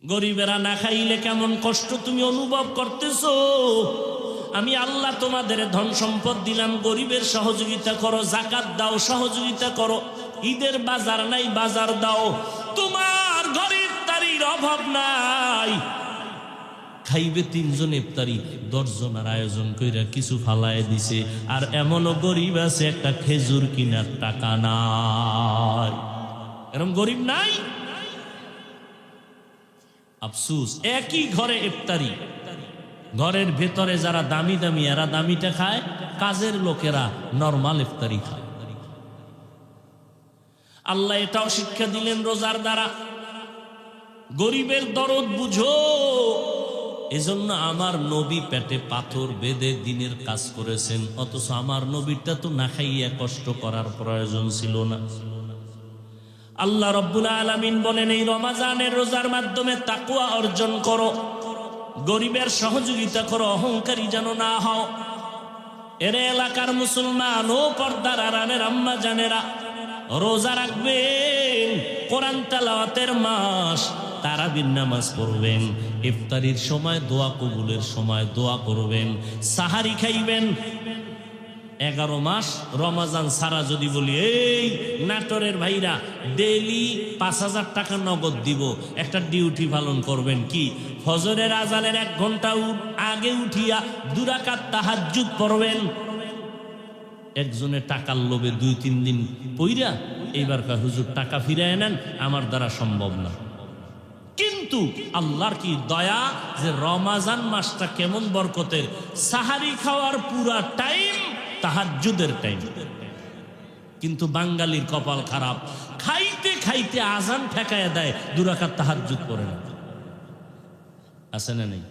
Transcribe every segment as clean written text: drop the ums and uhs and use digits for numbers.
গরিবেরা না খাইলে কেমন কষ্ট তুমি অনুভব করতেছো। আমি আল্লাহ তোমাদের ধন সম্পদ দিলাম, গরিবের সহযোগিতা করো, জাকাত দাও, সহযোগিতা করো। ঈদের বাজার নাই, বাজার দাও। তোমার ঘরে ইফতারির অভাব নাই, খাইবে 3 জন ইফতারি, 10 জনের আয়োজন কইরা কিছু ফালায় দিছে। আর এমনও গরিব আছে একটা খেজুর কিনার টাকা নাই। এরকম গরিব নাই? আফসুস, একই ঘরে ইফতারি, ঘরের ভেতরে যারা দামি দামি এরা দামিটা খায়, কাজের লোকেরা নরমাল ইফতারি খায়। আল্লাহ এটাও শিক্ষা দিলেন রোজার দ্বারা, গরিবের দরদ বুঝো। এজন্য আমার নবী পেটে পাথর বেঁধে দিনের কাজ করেছেন, অথচ আমার নবীটা তো না খাইয়া কষ্ট করার প্রয়োজন ছিল না। আল্লাহ রব্বুল আলামিন বলেন, এই রমাজানের রোজার মাধ্যমে তাকওয়া অর্জন করো, গরিবের সহযোগিতা করো, অহংকারী যেন না হও। এর এলাকার মুসলমান ও পর্দার আড়ালের আম্মা জানেরা, রোজা রাখবেন, কোরআন তেলাওয়াতের মাস, তারাবির নামাজ পড়বেন, ইফতারির সময় দোয়া কবুলের সময় দোয়া করবেন, সাহারি খাইবেন। 11 মাস রমাজান সারা যদি বলি, এই নাটোরের ভাইরা ডেইলি 5000 টাকা নগদ দিব, একটা ডিউটি পালন করবেন কি? ফজরের আজানের 1 ঘন্টা আগে উঠিয়া 2 রাকাত তাহাজ্জুদ পড়বেন। একজনে টাকার লোভে 2-3 দিন পইরা এইবার কয়, হুজুর টাকা ফিরায় নেন, আমার দ্বারা সম্ভব না। কিন্তু আল্লাহর কি দয়া যে রমাজান মাসটা কেমন বরকতের, সাহারি খাওয়ার পুরা টাইম তাহাজ্জুদের টাইম। কিন্তু বাঙালির কপাল খারাপ, খাইতে খাইতে আজান ঠেকায় দেয়, 2 রাকাত তাহাজ্জুদ পড়ে না। আছে না নেই?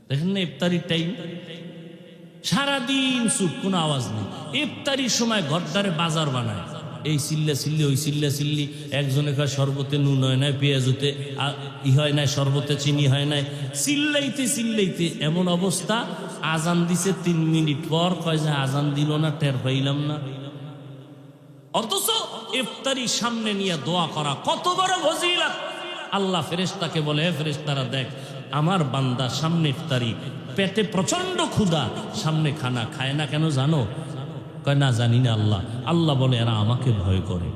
দেখেন না ইফতারির টাইম, সারাদিন চুপ, কোনো আওয়াজ নেই। ইফতারির সময় ঘরদারে বাজার বানায়, এই চিল্লা চিল্লি, ওই চিল্লা চিল্লি। একজনে কয় শরবতে নুন হয় নাই, পেঁয়াজতে ই হয় নাই, শরবতে চিনি হয় নাই, চিল্লাইতে চিল্লাইতে এমন অবস্থা। আজান দিছে 3 মিনিট পর কয় যে আজান দিল না, টের পাইলাম না। অথচ ইফতারি সামনে নিয়ে দোয়া করা কত বড় ফজিলত। আল্লাহ ফেরেশতাকে বলে, হে ফেরেশতারা, দেখ আমার বান্দা সামনে ইফতারি, পেটে প্রচন্ড ক্ষুধা, সামনে খানা খায় না কেন জানো? কয় না, জানি না আল্লাহ। আল্লাহ বলে, এরা আমাকে ভয় করে,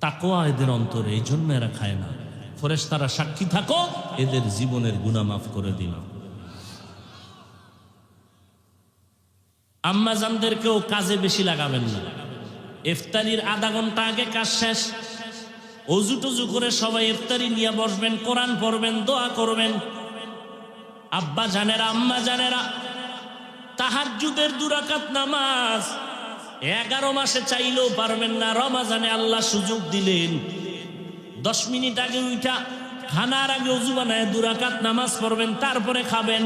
তাকওয়া এদের অন্তরে, এই জন্য এরা খায় না। ফেরেশতারা সাক্ষী থাকো, এদের জীবনের গুনাহ মাফ করে দিলাম। আম্মাজানদেরকেও কাজে বেশি লাগাবেন না। ইফতারির আধা ঘন্টা আগে কাজ শেষ, অজু টজু করে সবাই ইফতারি নিয়ে বসবেন, কোরআন পড়বেন, দোয়া করবেন। আব্বা জানেরা, আম্মা জানেরা, তাহাজ্জুদের 2 রাকাত নামাজ 11 মাসে চাইলেও পারবেন না। রমাজানে আল্লাহ সুযোগ দিলেন, 10 মিনিট আগে উঠা খানার আগে ওযু বানায় 2 রাকাত নামাজ পড়বেন, তারপরে খাবেন।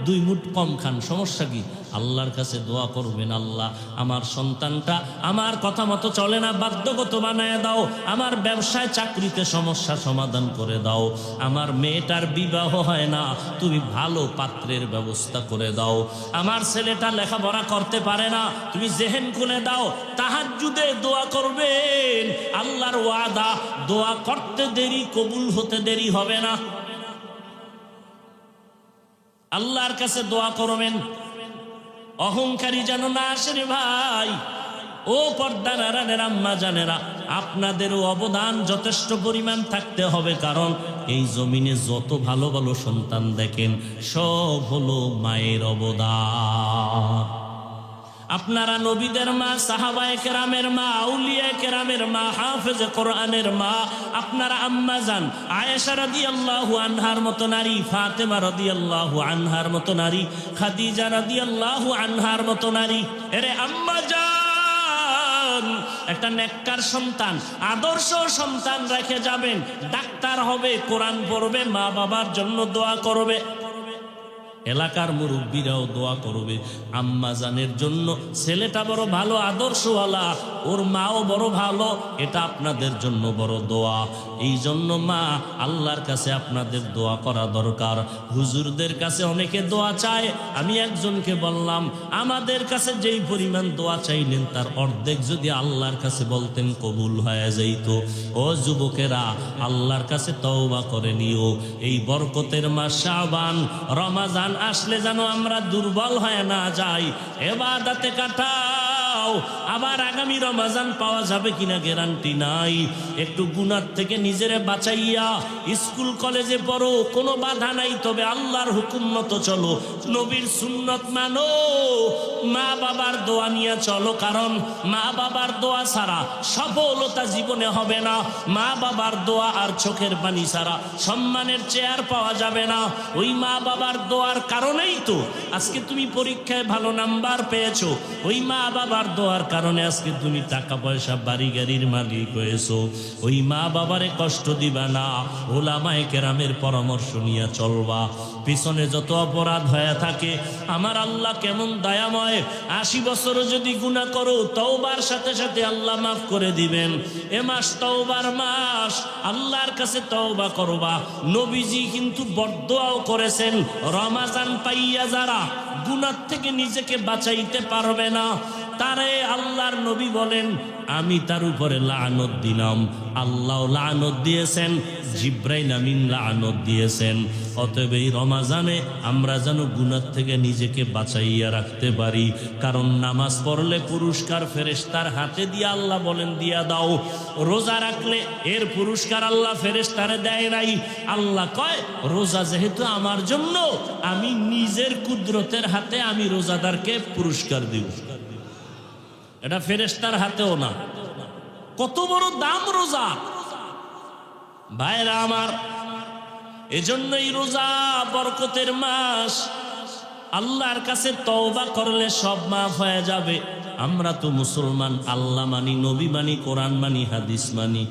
2 মুঠ কম খান, সমস্যা কি? আল্লাহর কাছে দোয়া করবেন, আল্লাহ আমার সন্তানটা আমার কথা মতো চলে না, বাধ্যগত বানায় দাও। আমার ব্যবসায় চাকরিতে সমস্যা সমাধান করে দাও। আমার মেয়েটার বিবাহ হয় না, তুমি ভালো পাত্রের ব্যবস্থা করে দাও। আমার ছেলেটা লেখাপড়া করতে পারে না, তুমি জেহেন খুলে দাও। তাহাজ্জুদে দোয়া করবেন, আল্লাহর ওয়াদা, দোয়া করতে দেরি, কবুল হতে দেরি হবে না। আল্লাহর কাছে দোয়া করবেন, অহংকারী যেন না আসে রে ভাই। ও পর্দার আড়ালের আম্মা জানেরা, আপনাদেরও অবদান যথেষ্ট পরিমাণ থাকতে হবে, কারণ এই জমিনে যত ভালো ভালো সন্তান দেখেন, সব হলো মায়ের অবদান। আপনারা নবীদের মা, সাহাবায়ে কেরামের মা, আউলিয়ায়ে কেরামের মা, হাফেজে কোরআনের মা। আপনারা আম্মা জান আয়েশা রাদিয়াল্লাহু আনহার মতো নারী, ফাতেমা রাদিয়াল্লাহু আনহার মতো নারী, খাদিজা রাদিয়াল্লাহু আনহার মতো নারী। এরে আম্মা জান, একটা নেককার সন্তান, আদর্শ সন্তান রেখে যাবেন, ডাক্তার হবে, কোরআন পড়বে, মা বাবার জন্য দোয়া করবে, এলাকার মুরব্বীরাও দোয়া করবে। আম্মা জানের জন্য ছেলেটা বড় ভালো আদর্শওয়ালা, ওর মাও বড় ভালো, এটা আপনাদের জন্য বড় দোয়া। এই জন্য মা আল্লাহর কাছে আপনাদের দোয়া করা দরকার। হুজুরদের কাছে অনেকে দোয়া চায়, আমি একজনকে বললাম আমাদের কাছে যেই পরিমাণ দোয়া চাইলেন তার অর্ধেক যদি আল্লাহর কাছে বলতেন কবুল হয়ে যাইত। ও যুবকেরা, আল্লাহর কাছে তওবা করে নিও। এই বরকতের মাস শাবান রমাজান আসলে যেন আমরা দুর্বল হয়ে না যাই, ইবাদতে কাটাও। আবার আগামী রমাজান পাওয়া যাবে কিনা গ্যারান্টি নাই। একটু গুনাহ থেকে নিজেরে বাঁচাইয়া স্কুল কলেজে পড়ো, কোনো বাধা নাই, তবে আল্লাহর হুকুম মতো চলো, নবীর সুন্নত মানো, মা বাবার দোয়া নিয়ে চলো। কারণ মা বাবার দোয়া ছাড়া সফলতা জীবনে হবে না। মা বাবার দোয়া আর চোখের পানি ছাড়া সম্মানের চেয়ার পাওয়া যাবে না। ওই মা বাবার দোয়ার কারণেই তো আজকে তুমি পরীক্ষায় ভালো নাম্বার পেয়েছো। ওই মা বাবার দোয়ার কারণে আজকে তুমি টাকা পয়সা বাড়ি গাড়ির মালিক হয়েছো। ওই মা বাবারে কষ্ট দিবা না, ওলামায়ে কেরামের পরামর্শ নিয়ে চলবা। পিছনে যত অপরাধ হয়ে থাকে, আমার আল্লাহ কেমন দয়াময়, 80 বছরও যদি গুনাহ করো তওবার সাথে সাথে আল্লাহ মাফ করে দিবেন। এ মাস তওবার মাস, আল্লাহর কাছে তওবা করবা। নবীজি কিন্তু বদদোয়াও করেছেন, রমাজান পাইয়া যারা গুনাহ থেকে নিজেকে বাঁচাইতে পারবে না তারে আল্লাহর নবী বলেন আমি তার উপরে লানত দিলাম। আল্লাহ লানত দিয়েছেন, জিব্রাইল আমিন লানত দিয়েছেন। অতএব এই রমাজানে আমরা যেন গুনাহ থেকে নিজেকে বাঁচাইয়া রাখতে পারি। কারণ নামাজ পড়লে পুরস্কার ফেরেশতার হাতে দিয়ে আল্লাহ বলেন দিয়া দাও। রোজা রাখলে এর পুরস্কার আল্লাহ ফেরেশতারে দেয় নাই। আল্লাহ কয় রোজা যেহেতু আমার জন্য, আমি নিজের কুদরতের হাতে আমি রোজাদারকে পুরস্কার দিব, এটা ফেরেশতার হাতেও না। কত বড় দাম রোজা ভাইরা আমার। এজন্যই রোজা বরকতের মাস। আল্লাহর কাছে তওবা করলে সব মাফ হয়ে যাবে। আমরা তো মুসলমান, আল্লাহ মানি, নবী মানি, কোরআন মানি, হাদিস মানি।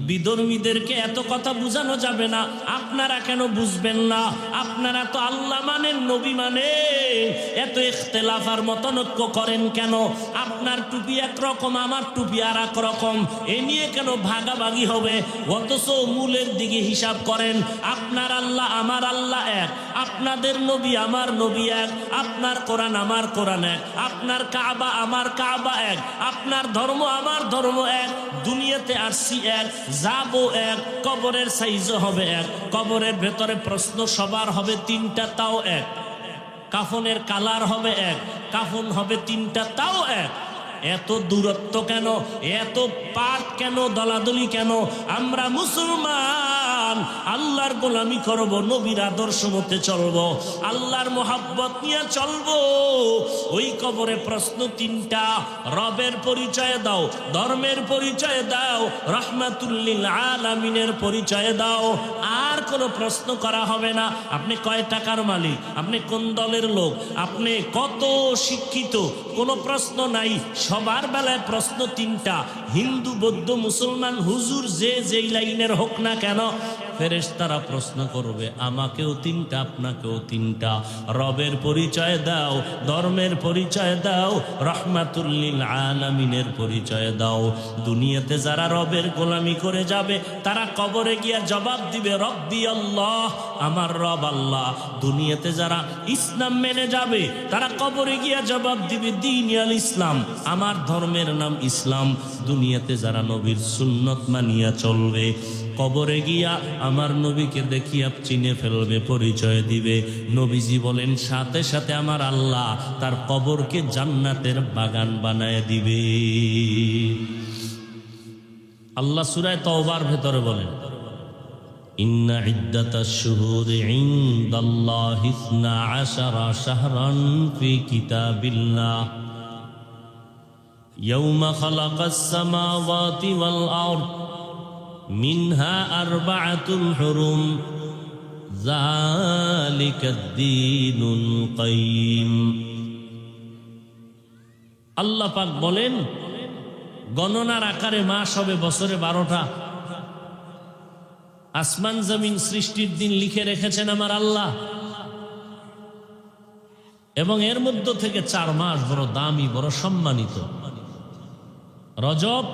বিধর্মীদেরকে এত কথা বোঝানো যাবে না। আপনারা কেন বুঝবেন না? আপনারা তো আল্লাহ মানেন, নবী মানেন, এত ইখতিলাফ আর মতানৈক্য করেন কেন? আপনার টুপি একরকম, আমার টুপি আর এক রকম, এ নিয়ে কেন ভাগাভাগি হবে? অথচ মূলের দিকে হিসাব করেন, আপনার আল্লাহ আমার আল্লাহ এক, আপনাদের নবী আমার নবী এক, আপনার কোরআন আমার কোরআন এক, আপনার কাবা আমার কাবা এক, আপনার ধর্ম আমার ধর্ম এক। দুনিয়াতে আসছি এক, যাবো এক, কবরের সাইজও হবে এক, কবরের ভেতরে প্রশ্ন সবার হবে 3টা, তাও এক, কাফনের কালার হবে এক, কাফন হবে 3টা, তাও এক। এত দূরত্ব কেন? এত পার্ট কেন? দলাদলি কেন? আমরা মুসলমান, আল্লাহর গোলামি করব, নবীর আদর্শ মতে চলবো, আল্লাহর মোহাব্বত নিয়ে চলবো। ওই কবরে প্রশ্ন 3টা, রবের পরিচয় দাও, ধর্মের পরিচয় দাও, রাহমাতুল্লিল আলামিনের পরিচয় দাও। আর কোনো প্রশ্ন করা হবে না। আপনি কয় টাকার মালিক, আপনি কোন দলের লোক, আপনি কত শিক্ষিত, কোনো প্রশ্ন নাই। সবার বেলায় প্রশ্ন 3টা, হিন্দু, বৌদ্ধ, মুসলমান, হুজুর যে যেই লাইনের হোক না কেন, ফেরেশতারা প্রশ্ন করবে আমাকেও 3টা, আপনাকেও 3টা। রবের পরিচয় দাও, ধর্মের পরিচয় দাও, রাহমাতুল্লিল আলামিনের পরিচয় দাও। দুনিয়াতে যারা রবের গোলামি করে যাবে তারা কবরে গিয়া জবাব দিবে রব্বি আল্লাহ, আমার রব আল্লাহ। দুনিয়াতে যারা ইসলাম মেনে যাবে তারা কবরে গিয়া জবাব দিবে দ্বীন আল ইসলাম, আমার ধর্মের নাম ইসলাম। দুনিয়াতে যারা নবীর সুন্নত মানিয়া চলবে, কবরে গিয়া আমার নবীকে দেখিয়া চিনে ফেলবে, পরিচয় দিবে। নবীজি বলেন সাথে সাথে আমার আল্লাহ তার কবরকে জান্নাতের বাগান বানায় দিবে। আল্লাহ সূরা তাওবার ভেতরে বলেন ইন্না ইদ্দাতাশ শুহুরি ইনদাল্লাহি 12 শাহরান ফি কিতাবিল্লাহ ইয়াওমা খালাকাস সামাওয়াতি ওয়াল আরদ মিনহা আরবাআতুল হুরুম যালিকাদ-দীনুল কাইয়্যিম। আল্লাহ পাক বলেন গণনার আকারে মাস হবে বছরে 12টা। আসমান জমিন সৃষ্টির দিন লিখে রেখেছেন আমার আল্লাহ, এবং এর মধ্য থেকে 4 মাস বড় দামি, বড় সম্মানিত। রজব,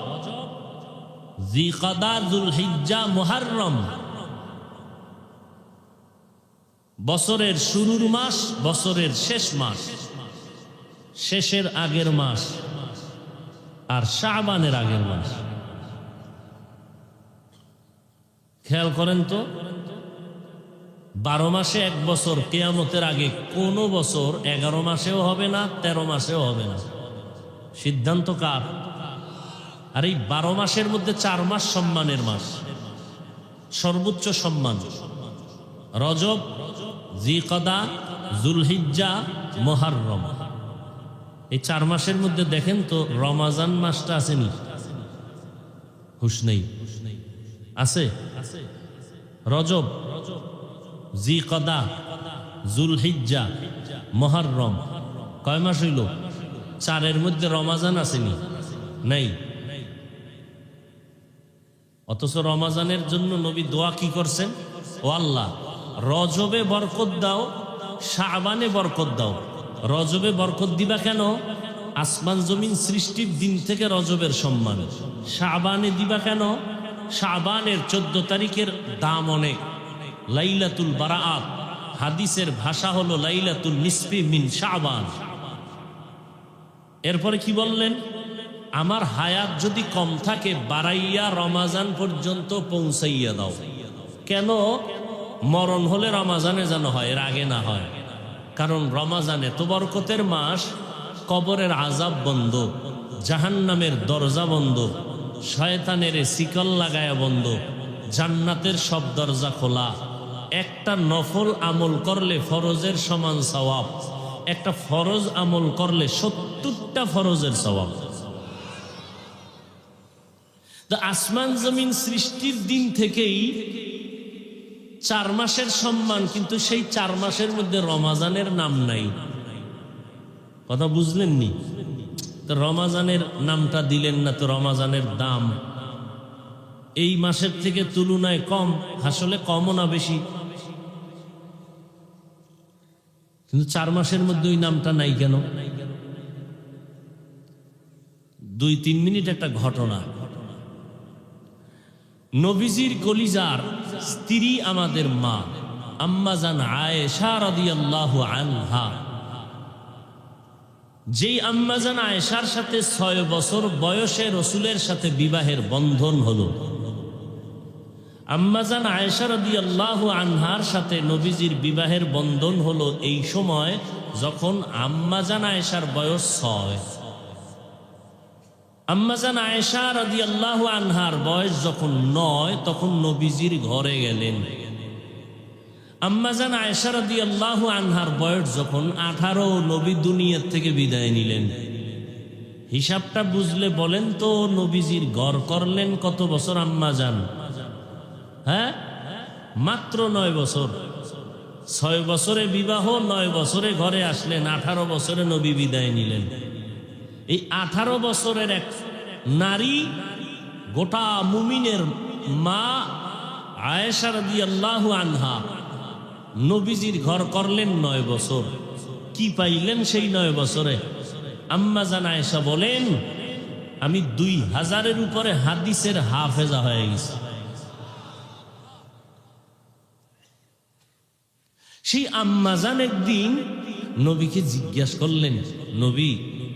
জিলকাদা, যুলহিজ্জা, মুহররম, বছরের শুরুর মাস, বছরের শেষ মাস, শেষের আগের মাস, আর শাবানের আগের মাস। খেয়াল করেন তো, 12 মাসে এক বছর, কিয়ামতের আগে কোন বছর 11 মাসেও হবে না, 13 মাসেও হবে না। সিদ্ধান্ত কার? আর এই 12 মাসের মধ্যে 4 মাস সম্মানের মাস, সর্বোচ্চ সম্মান। রজব, জিলকাদা, যুলহিজ্জা, মুহররম, এই 4 মাসের মধ্যে দেখেন তো রমাজান মাসটা আসেনি? হুশ নেই? আছে? রজব, জিলকাদা, যুলহিজ্জা, মুহররম, কয় মাস হইল? 4-এর মধ্যে রমাজান আসেনি? নেই। অথচ রমাজানের জন্য নবী দোয়া কি করছেন? ও আল্লাহ, রজবে বরকত দাও, শাবানে বরকত দাও। রজবে বরকত দিবা কেন? আসমান জমিন সৃষ্টির দিন থেকে রজবের সম্মান। শাবানে দিবা কেন? শাবানের 14 তারিখের দাম অনেক। লাইলাতুল বারাআত, হাদিসের ভাষা হলো লাইলাতুল নিসফি মিন শাবান। এরপরে কি বললেন? আমার হায়াত যদি কম থাকে বাড়াইয়া রমাজান পর্যন্ত পৌঁছাইয়া দাও। কেন? মরণ হলে রমাজানে যেন হয়, এর আগে না হয়। কারণ রমাজানে তো বরকতের মাস, কবরের আযাব বন্ধ, জাহান্নামের দরজা বন্ধ, শয়তানের শিকল লাগায়া বন্ধ, জান্নাতের সব দরজা খোলা। একটা নফল আমল করলে ফরজের সমান সওয়াব, একটা ফরজ আমল করলে 70টা ফরজের সওয়াব। তো আসমান জমিন সৃষ্টির দিন থেকেই 4 মাসের সম্মান, কিন্তু সেই 4 মাসের মধ্যে রমাজানের নাম নাই। কথা বুঝলেননি? তো রমাজানের নামটা দিলেন না, তো রমাজানের দাম এই মাসের থেকে তুলনায় কম, আসলে কমও না বেশি, কিন্তু 4 মাসের মধ্যে ওই নামটা নাই কেন? 2-3 মিনিট একটা ঘটনা। নবীজির কলিজার স্ত্রী আমাদের মা আম্মা জান আয়েশা রাদিয়াল্লাহু আনহা, যেই আম্মা জান আয়েশার সাথে 6 বছর বয়সে রসুলের সাথে বিবাহের বন্ধন হলো। আম্মা জান আয়েশা রাদিয়াল্লাহু আনহার সাথে নবীজির বিবাহের বন্ধন হলো এই সময় যখন আম্মা জান আয়েশার বয়স 6। আম্মা জান আয়েশা রাদিয়াল্লাহু আনহার বয়স যখন 9, তখন নবীজির ঘরে গেলেন। আম্মা জান আয়েশা রাদিয়াল্লাহু আনহার বয়স যখন 18, নবী দুনিয়ার থেকে বিদায় নিলেন। হিসাবটা বুঝলে বলেন তো, নবীজির ঘর করলেন কত বছর আম্মা জান? হ্যাঁ, মাত্র 9 বছর। 6 বছরে বিবাহ, 9 বছরে ঘরে আসলেন, 18 বছরে নবী বিদায় নিলেন। এই 18 বছরের এক নারী, গোটা মুমিনের মা আয়েশা রাদিয়াল্লাহু আনহা নবীজির ঘর করলেন 9 বছর। কি পাইলেন সেই 9 বছরে? আম্মা জান আয়েশা বলেন, আমি 2000-এর উপরে হাদিসের হাফেজা হয়ে গেছি। সেই আম্মা জান একদিন নবীকে জিজ্ঞাসা করলেন, নবী,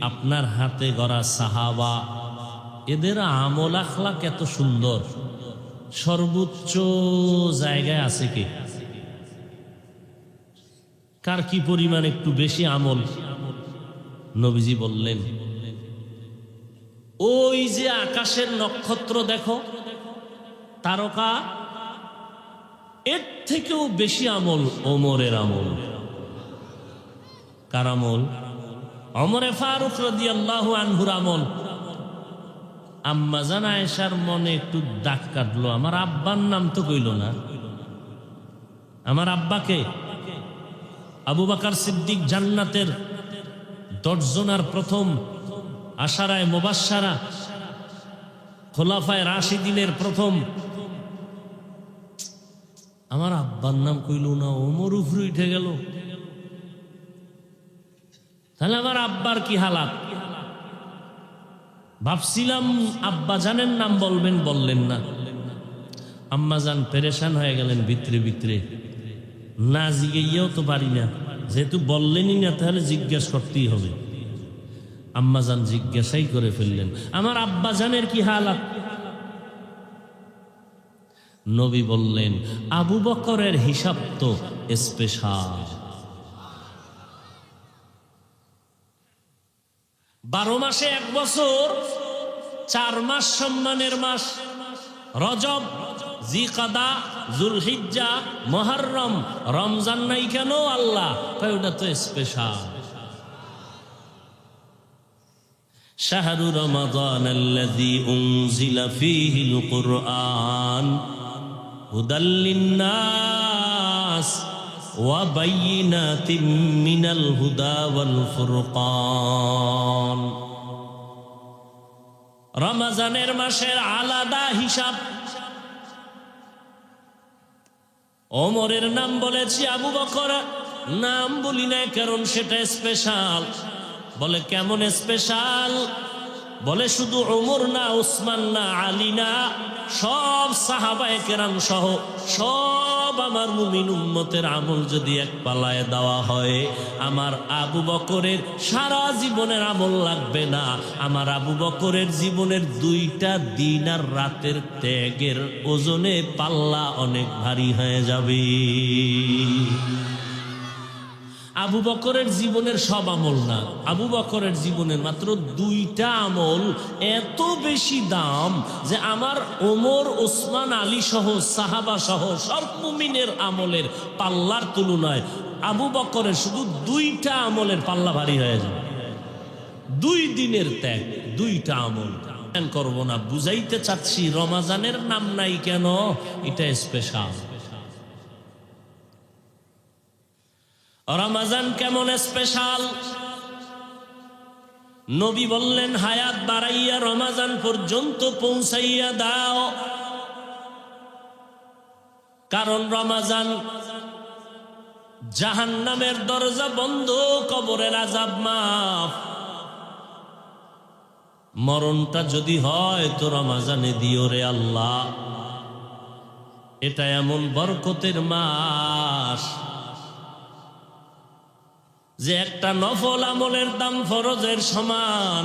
আপনার হাতে গড়া সাহাবা, এদের আমল আখলাক এত সুন্দর, সর্বোচ্চ জায়গায় আছে কে? কার কি পরিমাণ একটু বেশি আমল? নবীজি বললেন, ওই যে আকাশের নক্ষত্র দেখো, তারকা, এর থেকেও বেশি আমল ওমরের আমল। কার আমল? ওমরে ফারুক রাদিয়াল্লাহু আনহুর আমল। আম্মা জান আয়েশার মনে একটু দাগ কাটলো, আমার আব্বার নাম তো কইল না। আমার আব্বাকে? আবু বকর সিদ্দিক, জান্নাতের 10 জনের প্রথম আশারায়ে মুবাশশারা, খোলাফায়ে রাশিদিনের প্রথম। আমার আব্বার নাম কইল না, ওমর উপরে উঠে গেল। তাহলে আমার আব্বার কি হালাত? ভাবছিলাম আব্বা জানের নাম বলবেন, বললেন না। আম্মা জান পেরেশান হয়ে গেলেন ভিতরে ভিতরে। না জিজ্ঞেইয়াও তো পারি না, যেহেতু বললেনই না তাহলে জিজ্ঞেস করতেই হবে। আম্মা জান জিজ্ঞাসাই করে ফেললেন, আমার আব্বা জানের কি হালাত? নবী বললেন, আবু বকরের হিসাব তো স্পেশাল। 12 মাসে 1 বছর, 4 মাস সম্মানের মাস, রজব, জিকাদা, জুলহিজ্জা, মুহররম, রমজান নাই কেন? আল্লাহ কয় ওটা তো স্পেশাল। শাহরু রমাদান আল্লাযী উনজিলা ফীহিল কুরআন হুদাল লিন্নাস ওয়া বাইয়িনাতিম মিনাল হুদা ওয়াল ফুরকান। রমজানের মাসের আলাদা হিসাব। ওমরের নাম বলেছি, আবু বকর নাম বলি না, কারণ সেটা স্পেশাল। বলে কেমন স্পেশাল? বলে শুধু ওমর না, উসমান না, আলী না, সব সাহাবায়ে কেরাম সহ সব আমার মুমিন উম্মতের আমল যদি এক পালায় দেওয়া হয়, আমার আবু বকরের সারা জীবনের আমল লাগবে না। আমার আবু বকরের জীবনের 2টা দিন আর রাতের ত্যাগের ওজনে পাল্লা অনেক ভারী হয়ে যাবে। আবু বকরের জীবনের সব আমল না, আবু বকরের জীবনের মাত্র 2টা আমল এত বেশি দাম যে আমার ওমর, ওসমান, আলী সহ সাহাবা সহ সব মুমিনের আমলের পাল্লার তুলনায় আবু বকরের শুধু 2টা আমলের পাল্লা ভারী হয়ে যাবে। 2 দিনের ত্যাগ, 2টা আমল। করব না, বুঝাইতে চাচ্ছি রমজানের নাম নাই কেন, এটা স্পেশাল। রমজান কেমন স্পেশাল? নবী বললেন, হায়াত বাড়াইয়া রমজান পর্যন্ত পৌঁছাইয়া দাও, কারণ রমজান জাহান্নামের দরজা বন্ধ, কবরের আযাব মাফ। মরণটা যদি হয় তো রমজানে দিও রে আল্লাহ। এটা এমন বরকতের মাস যে একটা নফল আমলের দাম ফরজের সমান।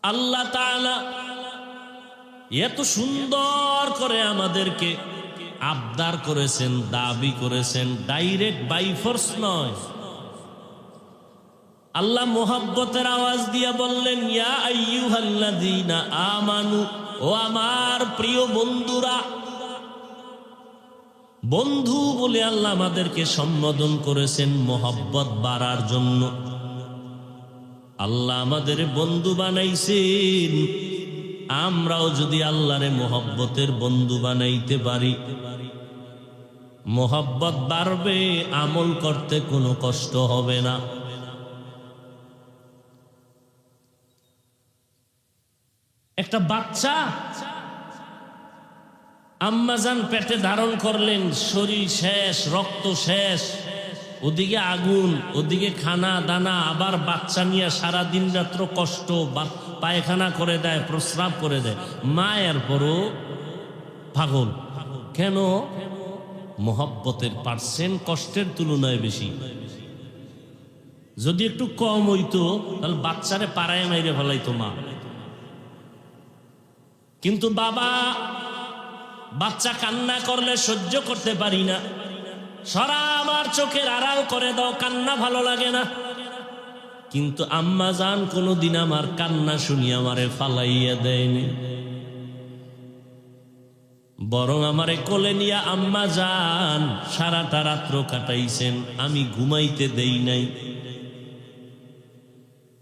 আল্লাহ তাআলা এত সুন্দর করে আমাদেরকে আবদার করেছেন, দাবি করেছেন, ডাইরেক্ট বাই ফোর্স নয়। আল্লাহ মোহাব্বতের আওয়াজ দিয়া বললেন, ইয়া আইয়ুহাল্লাযীনা আমানু, ও আমার প্রিয় বন্ধুরা। বন্ধু বলে আল্লাহ আমাদেরকে সম্বোধন করেছেন মোহাব্বত বাড়ার জন্য। আল্লাহ আমাদের বন্ধু বানাইছেন, আমরাও যদি আল্লাহরে মোহাব্বতের বন্ধু বানাইতে পারি, মোহাব্বত বাড়বে, আমল করতে কোনো কষ্ট হবে না। একটা বাচ্চা আম্মাজান পেটে ধারণ করলেন, শরীর শেষ, রক্ত শেষ, ওদিকে আগুন, ওদিকে খানা দানা, আবার বাচ্চা নিয়ে সারাদিন রাত্র কষ্ট, পায়খানা করে দেয়, প্রস্রাব করে দেয়। মায়ের পরও পাগল কেন? মোহাব্বতের পার্সেন্ট কষ্টের তুলনায় বেশি। যদি একটু কম হইতো তাহলে বাচ্চারে পাড়ায় মাইরে ফেলাইতো মা। কিন্তু বাবা, বাচ্চা কান্না করলে সহ্য করতে পারি না, সরা আমার চোখের আড়াল করে দাও, কান্না ভালো লাগে না। কিন্তু আম্মা জান কোনোদিন আমার কান্না শুনি আমারে ফালাইয়া দেয়নি, বরং আমারে কোলে নিয়ে আম্মা জান সারাটা রাত্র কাটাইছেন, আমি ঘুমাইতে দেই নাই।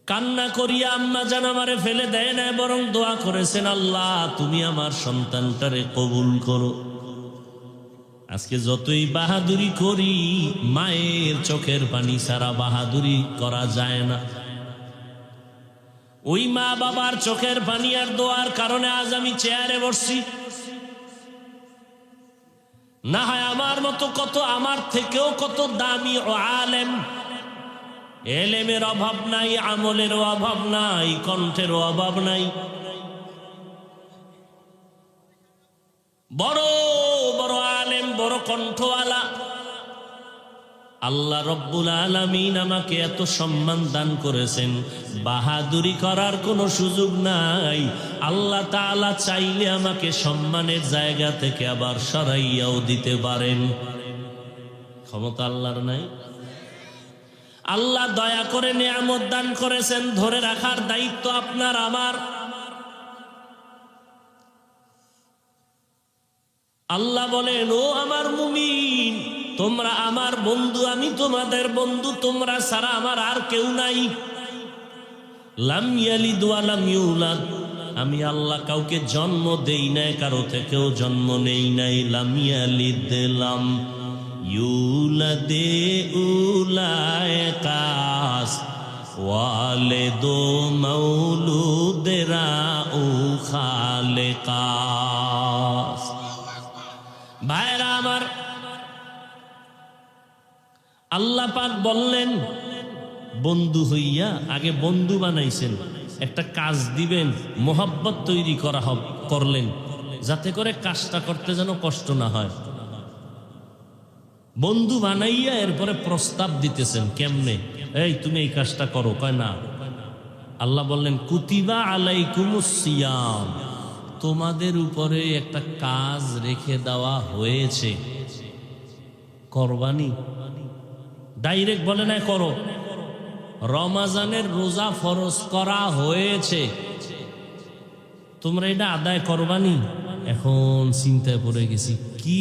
কান্না করিয়া আম্মা জান আমারে ফেলে দেয় না, বরং দোয়া করেছেন, আল্লাহ তুমি আমার সন্তানটারে কবুল করো। আজকে যতই বাহাদুরি করি, মায়ের চোখের পানি ছাড়া বাহাদুরি করা যায় না। ওই মা বাবার চোখের পানি আর দোয়ার কারণে আজ আমি চেয়ারে বসছি। না হয় আমার মতো কত, আমার থেকেও কত দামি ও আলেম এলেমের অভাব নাই, আমলেরও অভাব নাই, কণ্ঠেরও অভাব নাই। বড় বড় আলেম, বড় কণ্ঠওয়ালা। আল্লাহ রব্বুল আলামিন আমাকে এত সম্মান দান করেছেন, বাহাদুরি করার কোনো সুযোগ নাই। আল্লাহ তাআলা চাইলে আমাকে সম্মানের জায়গা থেকে আবার সরাইয়াও দিতে পারেন। ক্ষমতা আল্লাহর নাই? আল্লাহ দয়া করে নিয়ামত দান করেছেন, ধরে রাখার দায়িত্ব আপনার আমার। আল্লাহ বলেন, ও আমার মুমিন, তোমরা আমার বন্ধু, আমি তোমাদের বন্ধু, তোমরা ছাড়া আমার আর কেউ নাই। লাম ইয়ালিদ ওয়া লাম ইউলাদ, আমি আল্লাহ কাউকে জন্ম দেই নাই, কারো থেকেও জন্ম নেই নাই। লাম ইয়ালিদ লাম ইউলাদে উলায়কাস ওয়ালিদু মাউলুদেরা উ খালেকাস। ভাইরা আমার, আল্লাহ পাক বললেন, বন্ধু হইয়া আগে বন্ধু বানাইছেন, একটা কাজ দিবেন, মোহাব্বত তৈরি করলেন, যাতে করে কাজটা করতে যেন কষ্ট না হয়। বন্ধু বানাইয়া এরপরে প্রস্তাব দিতেছেন, কেমনে? এই তুমি এই কাজটা করো। কয় না। আল্লাহ বললেন, কুতিবা আলাইকুমুস সিয়াম, তোমাদের উপরে একটা কাজ রেখে দেওয়া হয়েছে, করবানি। ডাইরেক্ট বলে না করো। রমাজানের রোজা ফরজ করা হয়েছে, তোমরা এটা আদায় করবানি। এখন চিন্তায় পড়ে গেছি, কি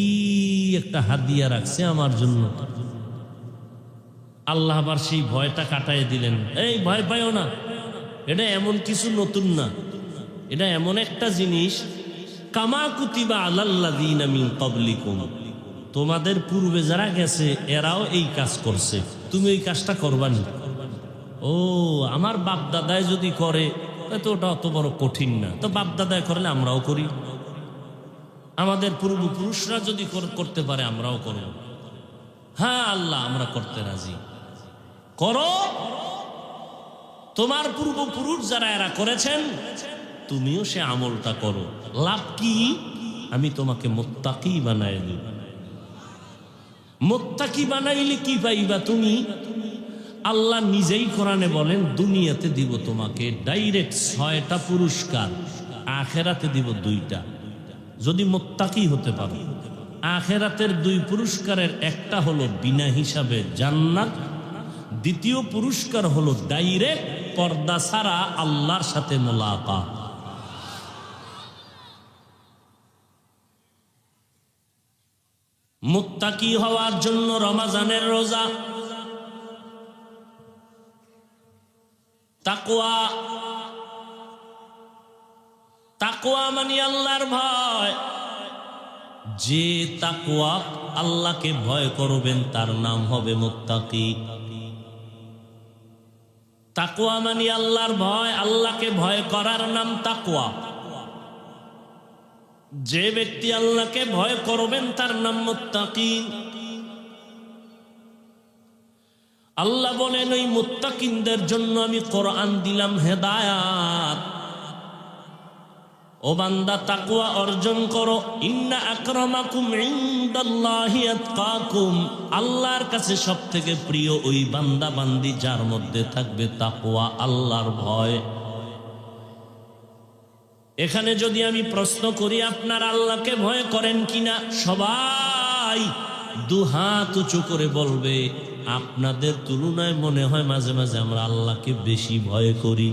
একটা হাদিয়া রাখছে আমার জন্য। আল্লাহ আবার সেই ভয়টা কাটায় দিলেন, এই ভয় পাইও না, এটা এমন কিছু নতুন না, এটা এমন একটা জিনিস, কামা কুতিবা আলাল্লাযীনা মিন ক্বাবলিকুম, তোমাদের পূর্বে যারা গেছে এরাও এই কাজ করছে, তুমি এই কাজটা করবানি। ও, আমার বাপ দাদায় যদি করে তো ওটা অত বড় কঠিন না, তো বাপ দাদায় করলে আমরাও করি, আমাদের পূর্বপুরুষরা যদি করতে পারে আমরাও করব। হ্যাঁ আল্লাহ, আমরা করতে রাজি। করো, তোমার পূর্বপুরুষ যারা এরা করেছেন তুমিও সে আমলটা করো। লাভ কি? আমি তোমাকে মুত্তাকি বানাই দেব। মুত্তাকি বানাইলে কি পাইবা তুমি? আল্লাহ নিজেই কোরআনে বলেন, দুনিয়াতে দিব তোমাকে ডাইরেক্ট 6টা পুরস্কার, আখেরাতে দিব 2টা, যদি মুত্তাকি হতে পারো। আখেরাতের 2 পুরস্কারের একটা হলো বিনা হিসাবে জান্নাত, দ্বিতীয় পুরস্কার হলো ডাইরেক্ট পর্দা ছাড়া আল্লাহর সাথে মোলাকাত। মুত্তাকি হওয়ার জন্য রমজানের রোজা, তাকওয়া। তাকওয়া মানে আল্লাহর ভয়। যে তাকওয়া, আল্লাহকে ভয় করবেন, তার নাম হবে মুত্তাকি। তাকওয়া মানে আল্লাহর ভয়, আল্লাহকে ভয় করার নাম তাকওয়া। যে ব্যক্তি আল্লাহকে ভয় করবেন তার নাম মুত্তাকি। আল্লাহ বলেন, ওই মুত্তাকিনদের জন্য আমি কোরআন দিলাম হেদায়াত। ও বান্দা, তাকওয়া অর্জন করো। ইন্না আকরামাকুম ইনদাল্লাহি আতকাকুম, আল্লাহর কাছে সবথেকে প্রিয় ওই বান্দা বান্দি যার মধ্যে থাকবে তাকওয়া, আল্লাহর ভয়। এখানে যদি আমি প্রশ্ন করি, আপনার আল্লাহকে ভয় করেন কিনা? সবাই 2 হাত উঁচু করে বলবে, আপনাদের তুলনায় মনে হয় মাঝে মাঝে আমরা আল্লাহকে বেশি ভয় করি।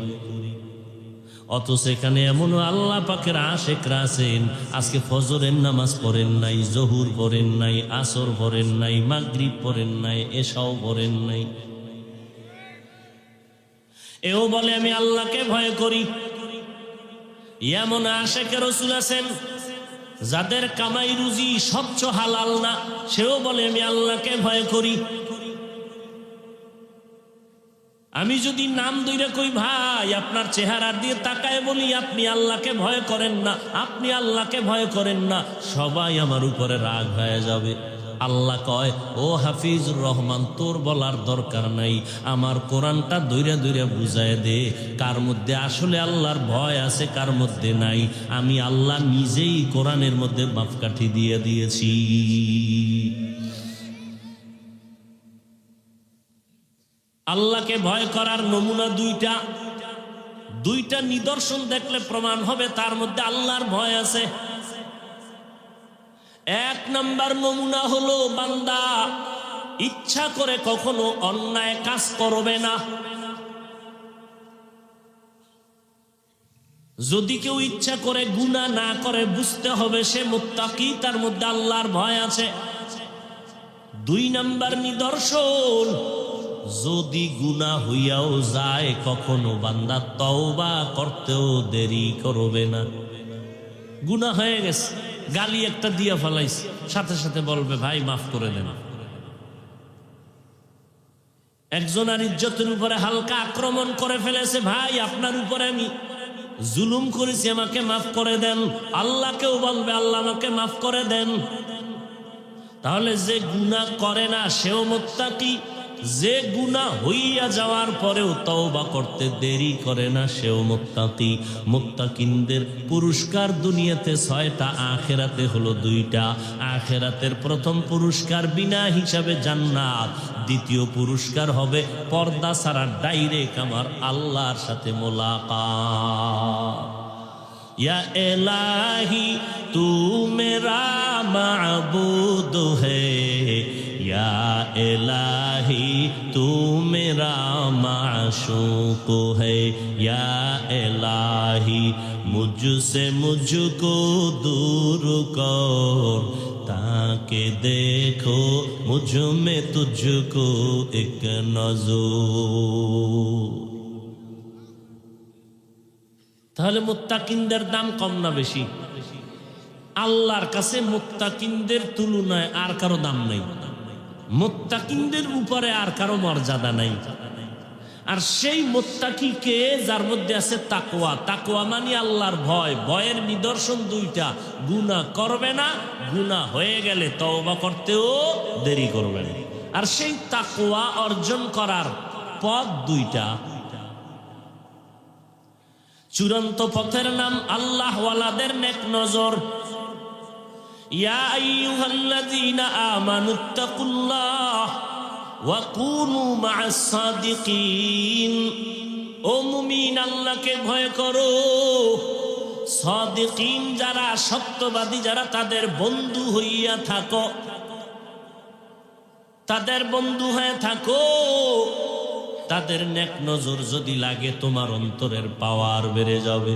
অথচ এখানে এমনও আল্লাহ পাকের আশেকরা আছেন, আজকে ফজরের নামাজ পড়েন নাই, জহুর পড়েন নাই, আসর পড়েন নাই, মাগরিব পড়েন নাই, এশাও পড়েন নাই, এও বলে আমি আল্লাহকে ভয় করি। এমন আশেকে রাসূল আছেন যাদের কামাই রুজি স্বচ্ছ হালাল না, সেও বলে আমি আল্লাহকে ভয় করি। আমি যদি নাম ধরে কই, ভাই আপনার চেহারা দিয়ে তাকায় বলি আপনি আল্লাহকে ভয় করেন না, আপনি আল্লাহকে ভয় করেন না, সবাই আমার উপরে রাগ হয়ে যাবে। আল্লাহ কয়, ও হাফিজুর রহমান, তোর বলার দরকার নাই, আমার কোরআনটা দইরা দইরা বুঝায় দে, কার মধ্যে আসলে আল্লাহর ভয় আছে, কার মধ্যে নাই। আমি আল্লাহ নিজেই কোরআনের মধ্যে মাপকাঠি দিয়ে দিয়েছি। আল্লাহকে ভয় করার নমুনা দুইটা নিদর্শন দেখলে প্রমাণ হবে তার মধ্যে আল্লাহর ভয় আছে। এক নাম্বার নমুনা হলো, বান্দা ইচ্ছা করে কখনো অন্যায় কাজ করবে না। যদি কেউ ইচ্ছা করে গুনাহ না করে, বুঝতে হবে সে মুত্তাকি, তার মধ্যে আল্লাহর ভয় আছে। দুই নাম্বার নিদর্শন, যদি গুনাহ হইয়াও যায় কখনো বান্দা তওবা করতেও দেরি করবে না। গুনাহ হয়ে গেছে, গালি একটা দিয়া ফেলাইছে, সাথে সাথে বলবে ভাই মাফ করে দেন। একজনের ইজ্জতের উপরে হালকা আক্রমণ করে ফেলেছে, ভাই আপনার উপরে আমি জুলুম করেছি, আমাকে মাফ করে দেন। আল্লাহকেও বলবে আল্লাহ আমাকে মাফ করে দেন। তাহলে যে গুনাহ করে না সেও মুত্তাকি, যে গুনাহ হইয়া যাওয়ার পরেও তওবা করতে দেরি করে না সেও মুত্তাকি। মুত্তাকিনদের পুরস্কার দুনিয়াতে 6টা, আখিরাতে হলো 2টা। আখিরাতের প্রথম পুরস্কার বিনা হিসাবে জান্নাত, দ্বিতীয় পুরস্কার হবে পর্দা ছাড়া ডাইরেক্ট আমার আল্লাহর সাথে মোলাকাত। या इलाही तू मेरा माबूद है, या इलाही तू मेरा माशूक है, या इलाही मुझसे मुझको दूर कर, ताकि देखो मुझ में तुझको एक नजर। তাহলে মুত্তাকিনদের দাম কম না বেশি? আল্লাহর কাছে মুত্তাকিনদের তুলনায় আর কারো দাম নাই, মুত্তাকিনদের উপরে আর কারো মর্যাদা নাই। আর সেই মুত্তাকিকে যার মধ্যে আছে তাকওয়া, তাকওয়া মানে আল্লাহর ভয়। ভয়ের নিদর্শন 2টা, গুনাহ করবে না, গুনাহ হয়ে গেলে তওবা করতেও দেরি করবে না। আর সেই তাকওয়া অর্জন করার পথ 2টা। চূড়ান্ত পথের নাম আল্লাহ ওয়ালাদের নেক নজর। ইয়া আইয়ুহাল্লাযীনা আমানুত্তাকুল্লাহ ওয়া কুনু মা'আস সাদিকিন। ও মুমিন, আল্লাহকে ভয় করো। সাদিকিন যারা, সত্যবাদী যারা, তাদের বন্ধু হইয়া থাকো, তাদের বন্ধু হয়ে থাকো। তাদের নেক নজর যদি লাগে তোমার অন্তরের পাওয়ার বেড়ে যাবে।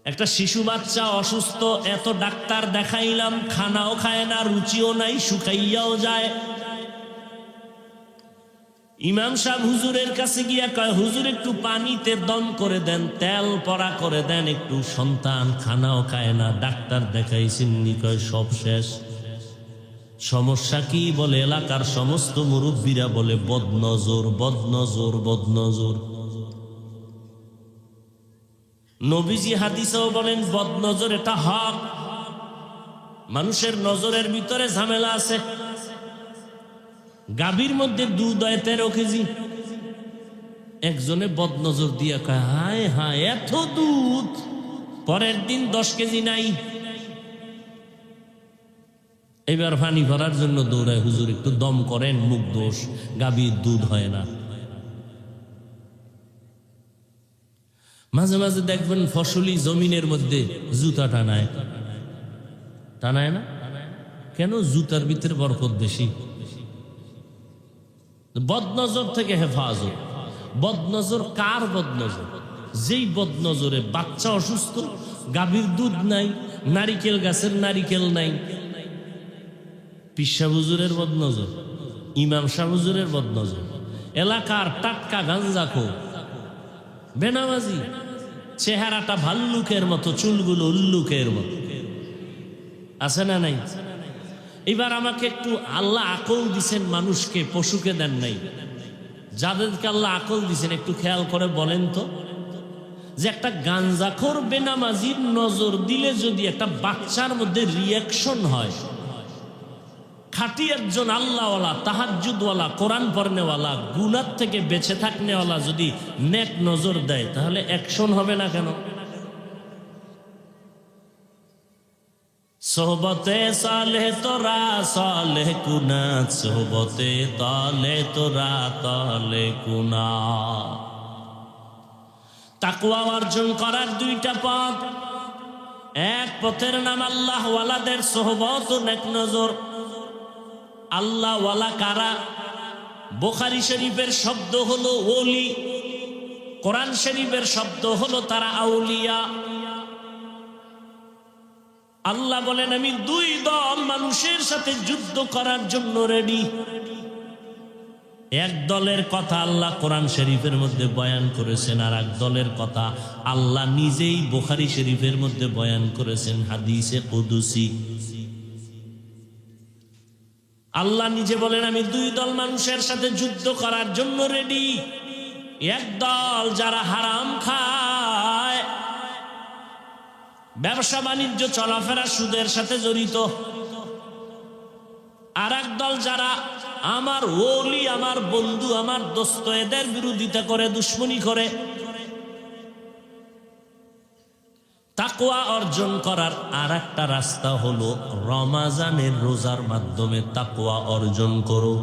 একটা শিশু বাচ্চা অসুস্থ, এত ডাক্তার দেখাইলাম, খানাও খায় না, রুচিও নাই, শুকাইয়াও যায়। ইমাম সাহেব হুজুরের কাছে গিয়া কয়, হুজুর একটু পানিতে দম করে দেন, তেল পড়া করে দেন একটু। সন্তান খানাও খায় না, ডাক্তার দেখাইছেন, কয় সব শেষ। সমস্যা কি? বলে এলাকার সমস্ত মুরব্বীরা বলে বদনজর, বদনজর, বদনজর। নবীজি হাদিসেও বলেন বদনজর এটা হক। মানুষের নজরের ভিতরে ঝামেলা আছে। গাভীর মধ্যে দুধ হয় 13 কেজি, একজনে বদনজর দিয়া কয় হায় হায় এত দুধ, পরের দিন 10 কেজি নাই। এবার পানি ভরার জন্য দৌড়ায়, হুজুর একটু দম করেন, মুখ দোষ, গাভীর দুধ হয় না। মাঝে মাঝে দেখবেন ফসলি জমিনের মধ্যে জুতা টানায়, টানায় না কেন? জুতার ভিতরে বরকত বেশি। বদনজর থেকে হেফাজত। বদনজর কার বদনজর? যেই বদনজরে বাচ্চা অসুস্থ, গাভীর দুধ নাই, নারিকেল গাছের নারিকেল নাই। পীর সাহেব হুজুরের বদনজর, ইমাম সাহেব হুজুরের বদনজর, এলাকার টাটকা গাঞ্জাখোর, বেনামাজি, চেহারাটা ভাল্লুকের মতো, চুলগুলো উল্লুকের মতো, আছে না নাই? এবার আমাকে একটু, আল্লাহ আকল দিছেন মানুষকে, পশুকে দেন নাই। যাদেরকে আল্লাহ আকল দিছেন একটু খেয়াল করে বলেন তো, যে একটা গাঞ্জাখোর বেনামাজির নজর দিলে যদি একটা বাচ্চার মধ্যে রিয়াকশন হয়, খাঁটি একজন আল্লাহওয়ালা, তাহাজ্জুদওয়ালা, কোরআন পড়নেওয়ালা, গুনাহ থেকে বেঁচে থাকনেওয়ালা যদি নেক নজর দেয় তাহলে অ্যাকশন হবে না কেন? সোহবতে সালেহ তোরা সালেহ কুনাত, সোহবতে তালে তোরা তালে কুনাত। তাকওয়া অর্জন করার দুইটা পথ। এক পথের নাম আল্লাহ ওয়ালাদের সোহবত ও নেক নজর। আল্লাহ ওয়ালা কারা? বুখারী শরীফের শব্দ হলো ওলি, কোরআন শরীফের শব্দ হলো তারা আউলিয়া। আল্লাহ বলেন আমি দুই দল মানুষের সাথে যুদ্ধ করার জন্য রেডি। এক দলের কথা আল্লাহ কোরআন শরীফের মধ্যে বয়ান করেছেন, আর এক দলের কথা আল্লাহ নিজেই বুখারী শরীফের মধ্যে বয়ান করেছেন হাদিসে কুদসি। আল্লাহ নিজে বলেন আমি দুই দল মানুষের সাথে যুদ্ধ করার জন্য রেডি। এক দল যারা হারাম খায়, ব্যবসা বাণিজ্য চলাফেরা সুদের সাথে জড়িত। আর এক দল যারা আমার ওলি, আমার বন্ধু, আমার দোস্ত, এদের বিরোধিতা করে, দুশ্মনী করে। তাকওয়া অর্জন করার আর একটা রাস্তা হলো রমাজানের রোজার মাধ্যমে তাকওয়া অর্জন করো।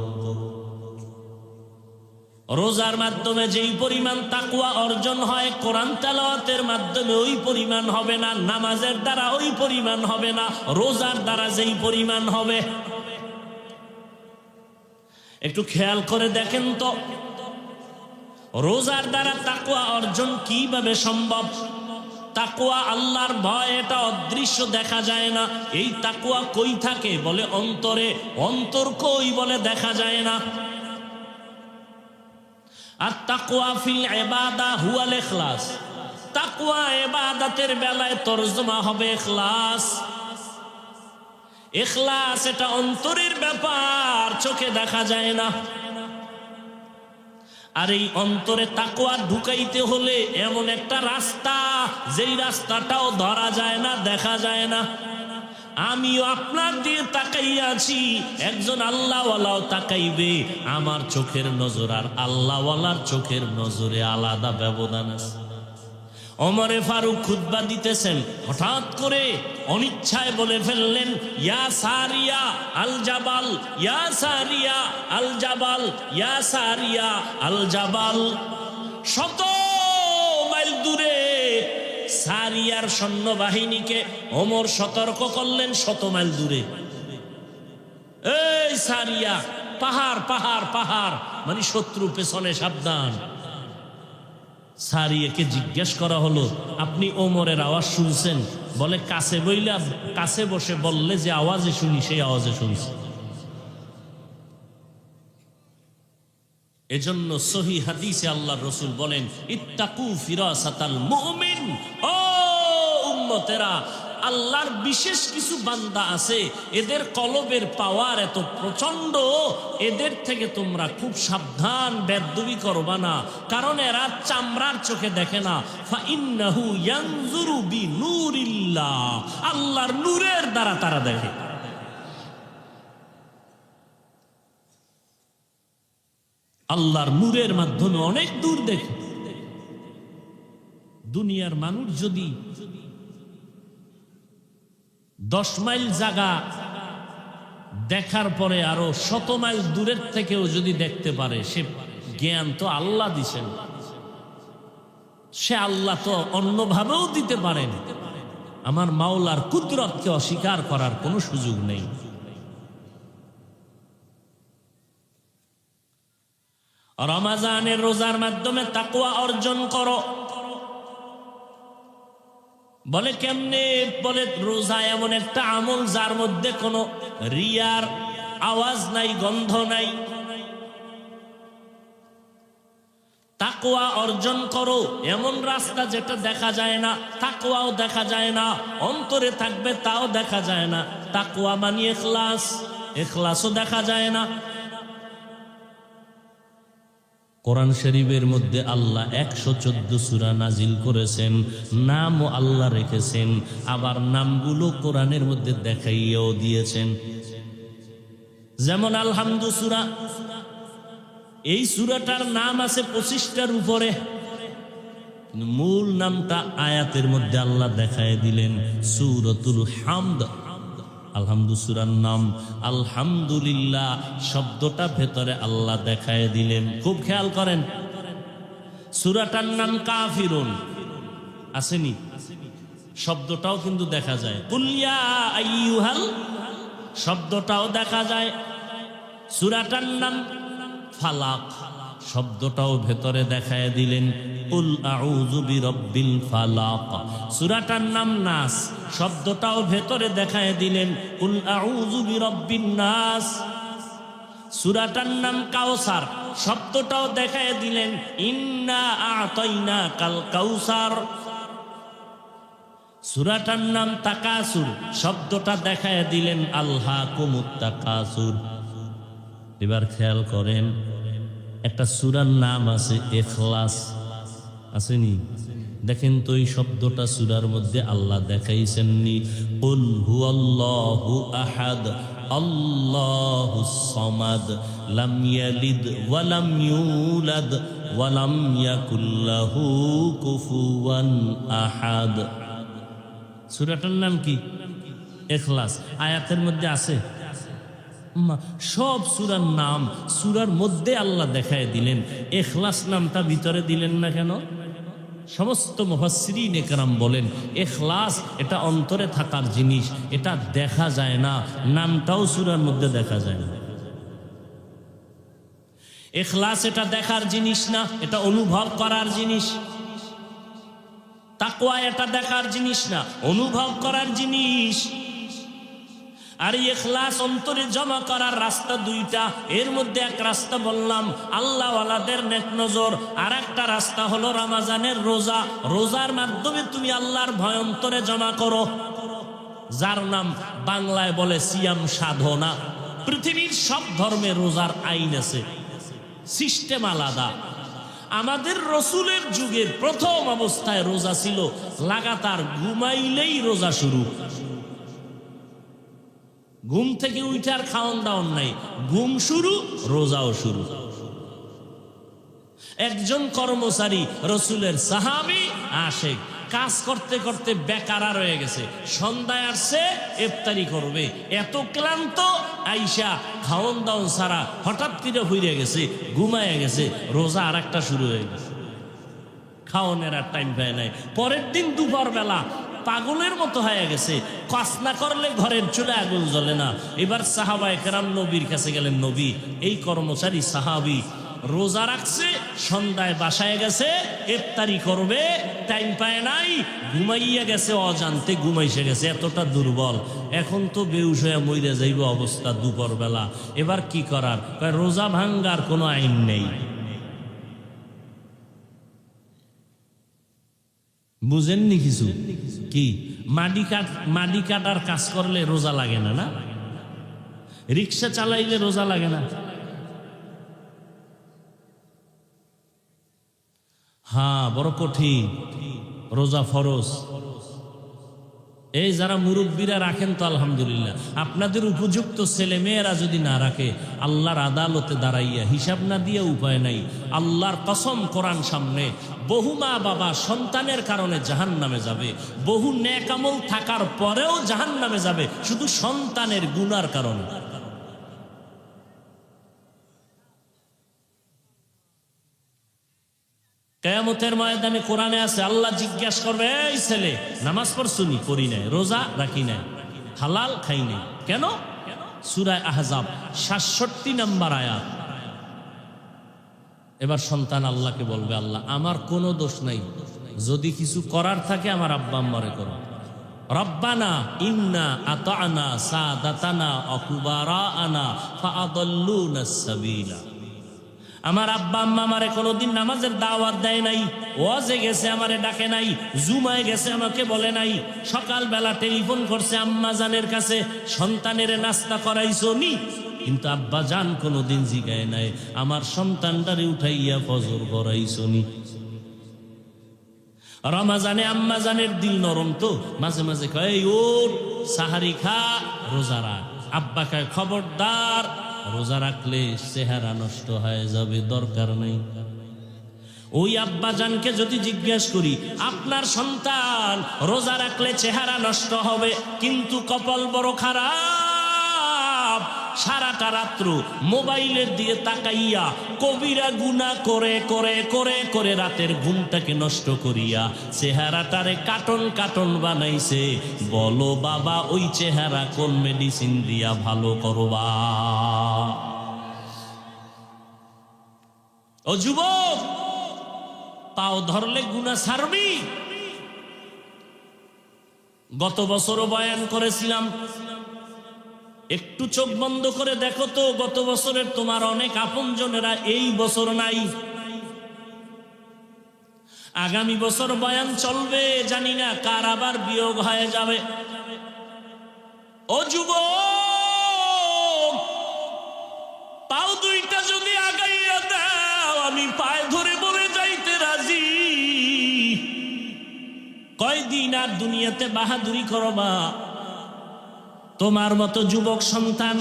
রোজার মাধ্যমে যেই পরিমাণ তাকওয়া অর্জন হয়, কোরআন তেলাওয়াতের মাধ্যমে ওই পরিমাণ হবে না, নামাজের দ্বারা ওই পরিমাণ হবে না, রোজার দ্বারা যেই পরিমাণ হবে। একটু খেয়াল করে দেখেন তো, রোজার দ্বারা তাকওয়া অর্জন কিভাবে সম্ভব? তাকওয়া আল্লাহর ভয়, এটা অদৃশ্য, দেখা যায় না। এই তাকওয়া কই থাকে? বলে অন্তরে। অন্তর কই? বলে দেখা যায় না। আর তাকওয়া ফিল ইবাদা হুয়াল ইখলাস। তাকওয়া ইবাদতের বেলায় তরজমা হবে ইখলাস। ইখলাস এটা অন্তরের ব্যাপার, চোখে দেখা যায় না। আর এই অন্তরে তাকওয়া ঢুকাইতে হলে এমন একটা রাস্তা, যেই রাস্তাটাও ধরা যায় না, দেখা যায় না। আমিও আপনার দিয়ে তাকাইয়াছি, একজন আল্লাহওয়ালাও তাকাইবে। আমার চোখের নজর আর আল্লাহওয়ালার চোখের নজরে আলাদা ব্যবধান আছে। ওমরে ফারুক খুতবা দিতেছেন, হঠাৎ করে অনিচ্ছায় বলে ফেললেন, ইয়া সারিয়া আল জাবাল, ইয়া সারিয়া আল জাবাল, ইয়া সারিয়া আল জাবাল। 100 মাইল দূরে সারিয়ার সৈন্যবাহিনীকে ওমর সতর্ক করলেন, 100 মাইল দূরে। এই সারিয়া, পাহাড় পাহাড় পাহাড়, মানে শত্রু পেছনে, সাবধান। সারিয়াকে জিজ্ঞেস করা হলো, আপনি ওমরের আওয়াজ শুনছেন? বলে কাছে বইলা, কাছে বসে বললে যে আওয়াজে শুনি, সেই আওয়াজে শুনছি। এজন্য সহিহ হাদিসে আল্লাহর রাসূল বলেন, ইত্তাকু ফিরাসাতাল মুমিন। ও উম্মতেরা, আল্লাহর বিশেষ কিছু বান্দা আছে, এদের কলবের পাওয়ার এত প্রচন্ড, এদের থেকে তোমরা খুব সাবধান, বেয়াদবি করবা না। কারণ এরা চামড়ার চোখে দেখে না। ফাইন্নাহু ইয়ানজুরু বিনূরিল্লাহ, আল্লাহর নূরের দ্বারা তারা দেখে। আল্লাহর নূরের মাধ্যমে অনেক দূর দেখে। দুনিয়ার মানুষ যদি 10 মাইল জায়গা দেখার পরে আরো 100 মাইল দূরের থেকেও যদি দেখতে পারে, সে জ্ঞান তো আল্লাহ দিছেন। সে আল্লাহ তো অন্যভাবেও দিতে পারেন। আমার মাওলার কুদরতকে অস্বীকার করার কোনো সুযোগ নেই। রমাজানের রোজার মাধ্যমে তাকওয়া অর্জন করো। বলে কেমনে? বলে রোজা এমন একটা আমল যার মধ্যে কোনো রিয়ার আওয়াজ নাই, গন্ধ নাই। তাকওয়া অর্জন করো এমন রাস্তা যেটা দেখা যায় না, তাকওয়াও দেখা যায় না, অন্তরে থাকবে তাও দেখা যায় না। তাকওয়া মানে ইখলাস, ইখলাসও দেখা যায় না। কোরআন শরীফের মধ্যে আল্লাহ 114 সূরা নাজিল করেছেন, নামও আল্লাহ রেখেছেন, আবার নামগুলো কোরআনের মধ্যে দেখাইয়াও দিয়েছেন। যেমন আলহামদু সূরা, এই সূরাটার নাম আছে 25টার উপরে, মূল নামটা আয়াতের মধ্যে আল্লাহ দেখায় দিলেন সূরাতুল হামদ। আলহামদু সূরার নাম, আলহামদুলিল্লাহ শব্দটা ভেতরে আল্লাহ দেখায় দিলেন। খুব খেয়াল করেন, সূরাটার নাম কাফিরুন আসেনি, শব্দটাও কিন্তু দেখা যায়। কুল ইয়া আইয়ুহাল শব্দটাও দেখা যায়। সূরাটার নাম ফালাক শব্দটাও ভেতরে দেখায় দিলেন। কুল আউযু বিরাব্বিল ফালাক। সূরাটার নাম নাস শব্দটাও ভেতরে দেখায় দিলেন। কুল আউযু বিরাব্বিন নাস। সূরাটার নাম কাউসার শব্দটাও দেখায় দিলেন। ইন্না আ'তাইনাকাল কাউসার। সূরাটার নাম তাকাসুর শব্দটা দেখায় দিলেন। আলহাকুমুত তাকাসুর। এবার খেয়াল করেন, একটা সূরার নাম আছে ইখলাস, আসেনি? দেখেন তো এই শব্দটা সূরার মধ্যে আল্লাহ দেখাইছেননি? কুল হুয়াল্লাহু আহাদ আল্লাহুস সামাদ লাম ইয়ালিদ ওয়া লাম ইউলাদ ওয়া লাম ইয়াকুল লাহু কুফুয়ান আহাদ। সূরাটার নাম কি? ইখলাস। আয়াতের মধ্যে আছে। সব সূরার নাম সূরার মধ্যে আল্লাহ দেখায় দিলেন, ইখলাস নামটা ভিতরে দিলেন না কেন? সমস্ত মুফাসসিরিন একরাম বলেন ইখলাস এটা অন্তরে থাকার জিনিস, এটা দেখা যায় না, নামটাও সূরার মধ্যে দেখা যায় না। ইখলাস এটা দেখার জিনিস না, এটা অনুভব করার জিনিস। তাকওয়া এটা দেখার জিনিস না, অনুভব করার জিনিস। আর ইখলাস অন্তরে জমা করার রাস্তা দুইটা, এর মধ্যে এক রাস্তা বললাম আল্লাহওয়ালাদের নেক নজর, আর একটা রাস্তা হলো রমজানের রোজা। রোজার মাধ্যমে তুমি আল্লাহর ভয় অন্তরে জমা করো, যার নাম বাংলায় বলে সিয়াম সাধনা। পৃথিবীর সব ধর্মে রোজার আইন আছে, সিস্টেম আলাদা। আমাদের রসুলের যুগের প্রথম অবস্থায় রোজা ছিল লাগাতার ঘুমাইলেই রোজা শুরু। ঘুম থেকে উঠে আর খাওয়ান দাওয়ান নাই, ঘুম শুরু রোজাও শুরু। একজন কর্মচারী রসুলের সাহাবী আশেক, কাজ করতে করতে বেকারা রয়ে গেছে, সন্ধ্যায় আসছে ইফতারি করবে, এত ক্লান্ত আইসা খাওয়ান দাওয়ান ছাড়া হঠাৎ করে হইরে গেছে, ঘুমায় গেছে, রোজা আর একটা শুরু হয়ে গেছে, খাওয়ানোর আর টাইম পায় নাই। পরের দিন দুপুর বেলা পাগলের মতো হয়ে গেছে, কাজ না করলে ঘরের চুলে আগুন জ্বলে না। এবার সাহাবায়ে কেরাম নবীর কাছে গেলেন, নবী এই কর্মচারী সাহাবী রোজা রাখছে, সন্ধ্যায় বাসায় গেছে, ইফতারি করবে, টাইম পায় নাই, ঘুমাইয়া গেছে, অজান্তে ঘুমাইছে গেছে, এতটা দুর্বল, এখন তো বেহুশ হয়ে মইরা যাইব অবস্থা দুপুর বেলা, এবার কি করার? রোজা ভাঙ্গার কোনো আইন নেই। বুঝেননি কিছু? কি মাটি কাটার কাজ করলে রোজা লাগে না? না, রিক্সা চালাইলে রোজা লাগে না? হ্যাঁ, বড় কঠিন, রোজা ফরজ। এই যারা মুরব্বীরা রাখেন তো আলহামদুলিল্লাহ, আপনাদের উপযুক্ত ছেলে মেয়েরা যদি না রাখে, আল্লাহর আদালতে দাঁড়াইয়া হিসাব না দিয়ে উপায় নাই। আল্লাহর কসম, কোরআন সামনে, বহু মা বাবা সন্তানের কারণে জাহান্নামে যাবে, বহু নেক আমল থাকার পরেও জাহান্নামে যাবে শুধু সন্তানের গুনার কারণে। কিয়ামতের ময়দানে কোরআনে আছে, আল্লাহ জিজ্ঞাসা করবে, এই ছেলে নামাজ পড়ছুনি? পড়ি নাই। রোজা রাখি নাই। হালাল খাই নাই। কেন? সূরা আহজাব ৬৭ নম্বর আয়াত। এবার সন্তান আল্লাহকে বলবে, আল্লাহ আমার কোনো দোষ নাই, যদি কিছু করার থাকে আমার আব্বা আম্মারে করো। রব্বানা ইন্না আতা'না সাদাতানা ওয়া কুবারা'না ফাআদাল্লুনাস সাবিলা। আমার আব্বা আম্মা আমারে কোনোদিন নামাজের দাওয়াত দেয় নাই, ওয়াজে গেছে আমারে ডাকে নাই, জুমায় গেছে আমাকে বলে নাই, সকালবেলা টেলিফোন করছে আম্মা জানের কাছে, সন্তানের নাস্তা করাইছো নি, কিন্তু আব্বা জান কোনোদিন জিগায় নাই আমার সন্তানটারে উঠাইয়া ফজর করাইছো নি। রমজানে আম্মা জানের দিল নরম তো, মাঝে মাঝে কয় ওঠ সাহারি খা, রোজা রাখ। আব্বা কয় খবরদার, রোজা রাখলে চেহারা নষ্ট হয়ে যাবে, দরকার নেই। ওই আব্বাজানকে যদি জিজ্ঞেস করি, আপনার সন্তান রোজা রাখলে চেহারা নষ্ট হবে, কিন্তু কপাল বড় খারাপ, সারাটা রাত্র মোবাইলের দিয়ে তাকাইয়া কবিরা গুনাহ করে করে করে করে রাতের ঘুমটাকে নষ্ট করিয়া চেহারাটারে কাটন কাটন বানাইছে। বলো বাবা, ওই চেহারা কোন মেডিসিন দিয়া ভালো করবা? ও যুবক, পাও ধরলে গুনাহ ছাড়বি? গত বছরও বয়ান করেছিলাম, একটু চোখ বন্ধ করে দেখো তো, গত বছরের তোমার অনেক আপনজনেরা এই বছর নাই। আগামী বছর বয়ান চলবে, জানি না কার আবার বিয়োগ হয়ে যাবে। ও যুবক, পাও দুইটা যদি আগাইয়া দাও, আমি পায়ে ধরে বলে যাইতে রাজি। কয়দিন আর দুনিয়াতে বাহাদুরি করবা? তোমার মতো যুবক সন্তান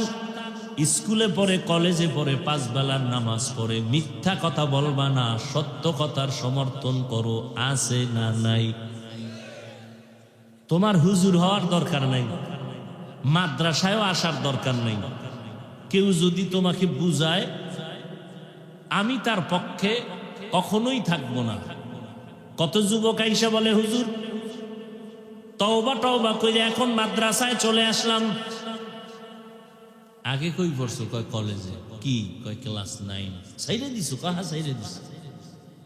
স্কুলে পড়ে, কলেজে পড়ে, 5 বেলার নামাজ পড়ে, মিথ্যা কথা বলবা না, সত্য কথার সমর্থন করো, আছে না নাই? তোমার হুজুর হওয়ার দরকার নাই, মাদ্রাসায়ও আসার দরকার নাই। কেউ যদি তোমাকে বুঝায়, আমি তার পক্ষে কখনোই থাকবো না। কত যুবক আইসা বলে, হুজুর তওবা তওবা কইরে এখন মাদ্রাসায় চলে আসলাম। আগে কই পড়ছো? কয় কলেজে। কি? কয় ক্লাস 9। সাইরে দিছো? কয় হ্যাঁ সাইরে দিছো।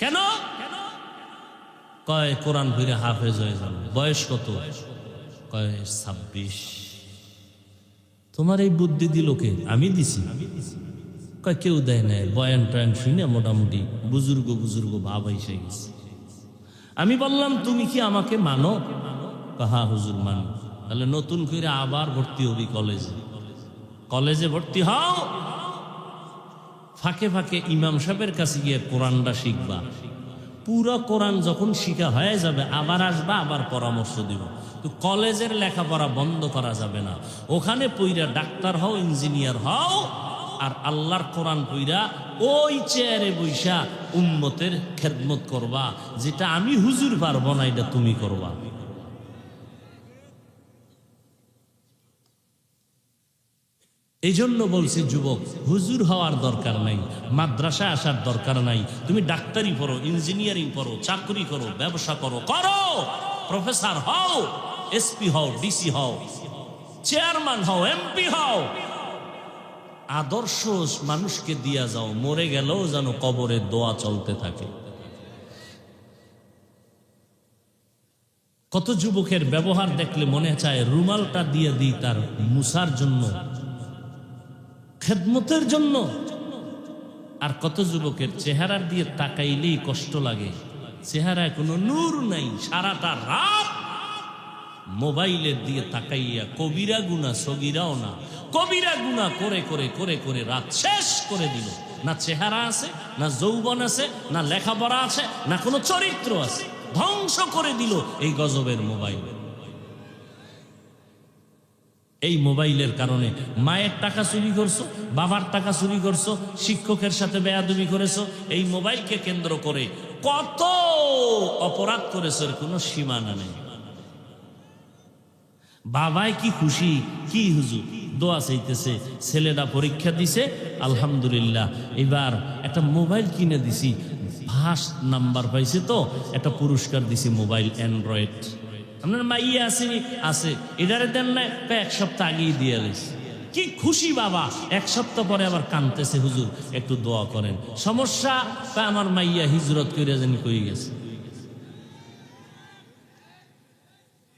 কেন? কয় কোরআন পড়ে হাফেজ হয়ে যাবে। বয়স কত? কয় 26। তোমার এই বুদ্ধি দিল কে? আমি দিছি। কয় কেউ দেয় নাই, বয়ান টয়ান শুনে মোটামুটি বুজুর্গ বুজুর্গ ভাব এসে গেছে। আমি বললাম, তুমি কি আমাকে মানো? হ্যাঁ হুজুর মানি। তাহলে নতুন করে আবার ভর্তি হবি কলেজে। কলেজে ভর্তি হও, ফাঁকে ফাঁকে ইমাম সাহেবের কাছে গিয়ে কোরআনটা শিখবা। পুরো কোরআন যখন শিখা হয়ে যাবে, আবার আসবা, আবার পরামর্শ দিব। তো কলেজের লেখাপড়া বন্ধ করা যাবে না। ওখানে পইরা ডাক্তার হও, ইঞ্জিনিয়ার হও, আর আল্লাহর কোরআন পইরা ওই চেয়ারে বৈশা উম্মতের খেদমত করবা। যেটা আমি হুজুর পারবো না, এটা তুমি করবা। এই জন্য বলছি যুবক, হুজুর হওয়ার দরকার নাই, মাদ্রাসায় আসার দরকার নাই। তুমি ডাক্তারি পড়ো, ইঞ্জিনিয়ারিং পড়ো, চাকরি করো, ব্যবসা করো, করো, প্রফেসর হও, এসপি হও, ডিসি হও, চেয়ারম্যান হও, এমপি হও। আদর্শ মানুষকে দিয়া যাও, মরে গেলেও যেন কবরে দোয়া চলতে থাকে। কত যুবকের ব্যবহার দেখলে মনে চায় রুমালটা দিয়ে দিই তার মুসার জন্য, খেদমতের জন্য। আর কত যুবকের চেহারার দিয়ে তাকাইলেই কষ্ট লাগে, চেহারায় কোনো নূর নাই। সারাটা রাত মোবাইলের দিয়ে তাকাইয়া কবিরা গুনাহ, সগীরাও না, কবিরা গুনাহ করে করে করে করে রাত শেষ করে দিল। না চেহারা আছে, না যৌবন আছে, না লেখাপড়া আছে, না কোনো চরিত্র আছে। ধ্বংস করে দিল এই গজবের মোবাইল। এই মোবাইলের কারণে মায়ের টাকা চুরি করছো, বাবার টাকা চুরি করছো, শিক্ষকের সাথে বেয়াদবি করেছো। এই মোবাইলকে কেন্দ্র করে কত অপরাধ করেছো, এর কোনো সীমানা নেই। বাবাই কি খুশি, কি হুজুর দোয়া চাইতেছে, ছেলেটা পরীক্ষা দিছে, আলহামদুলিল্লাহ, এবার একটা মোবাইল কিনে দিছি, ফার্স্ট নাম্বার পাইছে, তো একটা পুরস্কার দিছি, মোবাইল অ্যান্ড্রয়েড। আপনার মাইয়া আসেনি? আছে। এটারে দেন না? 1 সপ্তাহ আগেই দিয়ে এলিস। কি খুশি বাবা। 1 সপ্তাহ পরে আবার কাঁদতেছে, হুজুর একটু দোয়া করেন। সমস্যা? আমার মাইয়া হিজরত করে যেন কই গেছে।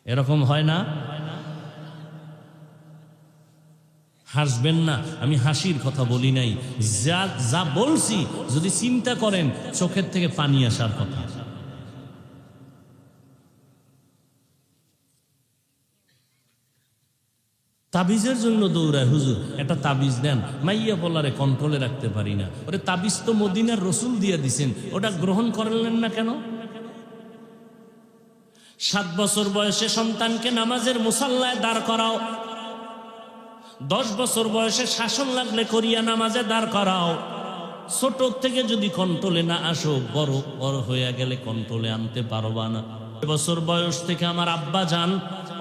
এরকম হয় না? হাসবেন না, আমি হাসির কথা বলি নাই। যা যা বলছি যদি চিন্তা করেন, চোখের থেকে পানি আসার কথা। তাবিজের জন্য দৌড়ায়, হুজুর একটা তাবিজ দেন। মাইয়া বলারে কন্ট্রোলে রাখতে পারি না। ওরে তাবিজ তো মদিনার রসুল দিয়ে দিছেন, ওটা গ্রহণ করলেন না কেন? 7 বছর বয়সে সন্তানকে নামাজের মুসাল্লায় দাঁড় করাও, 10 বছর বয়সে শাসন লাগলে করিয়া নামাজে দাঁড় করাও। ছোট থেকে যদি কন্ট্রোলে না আসো, বড় বড় হয়ে গেলে কন্ট্রোলে আনতে পারবা না। বছর বয়স থেকে আমার আব্বা জান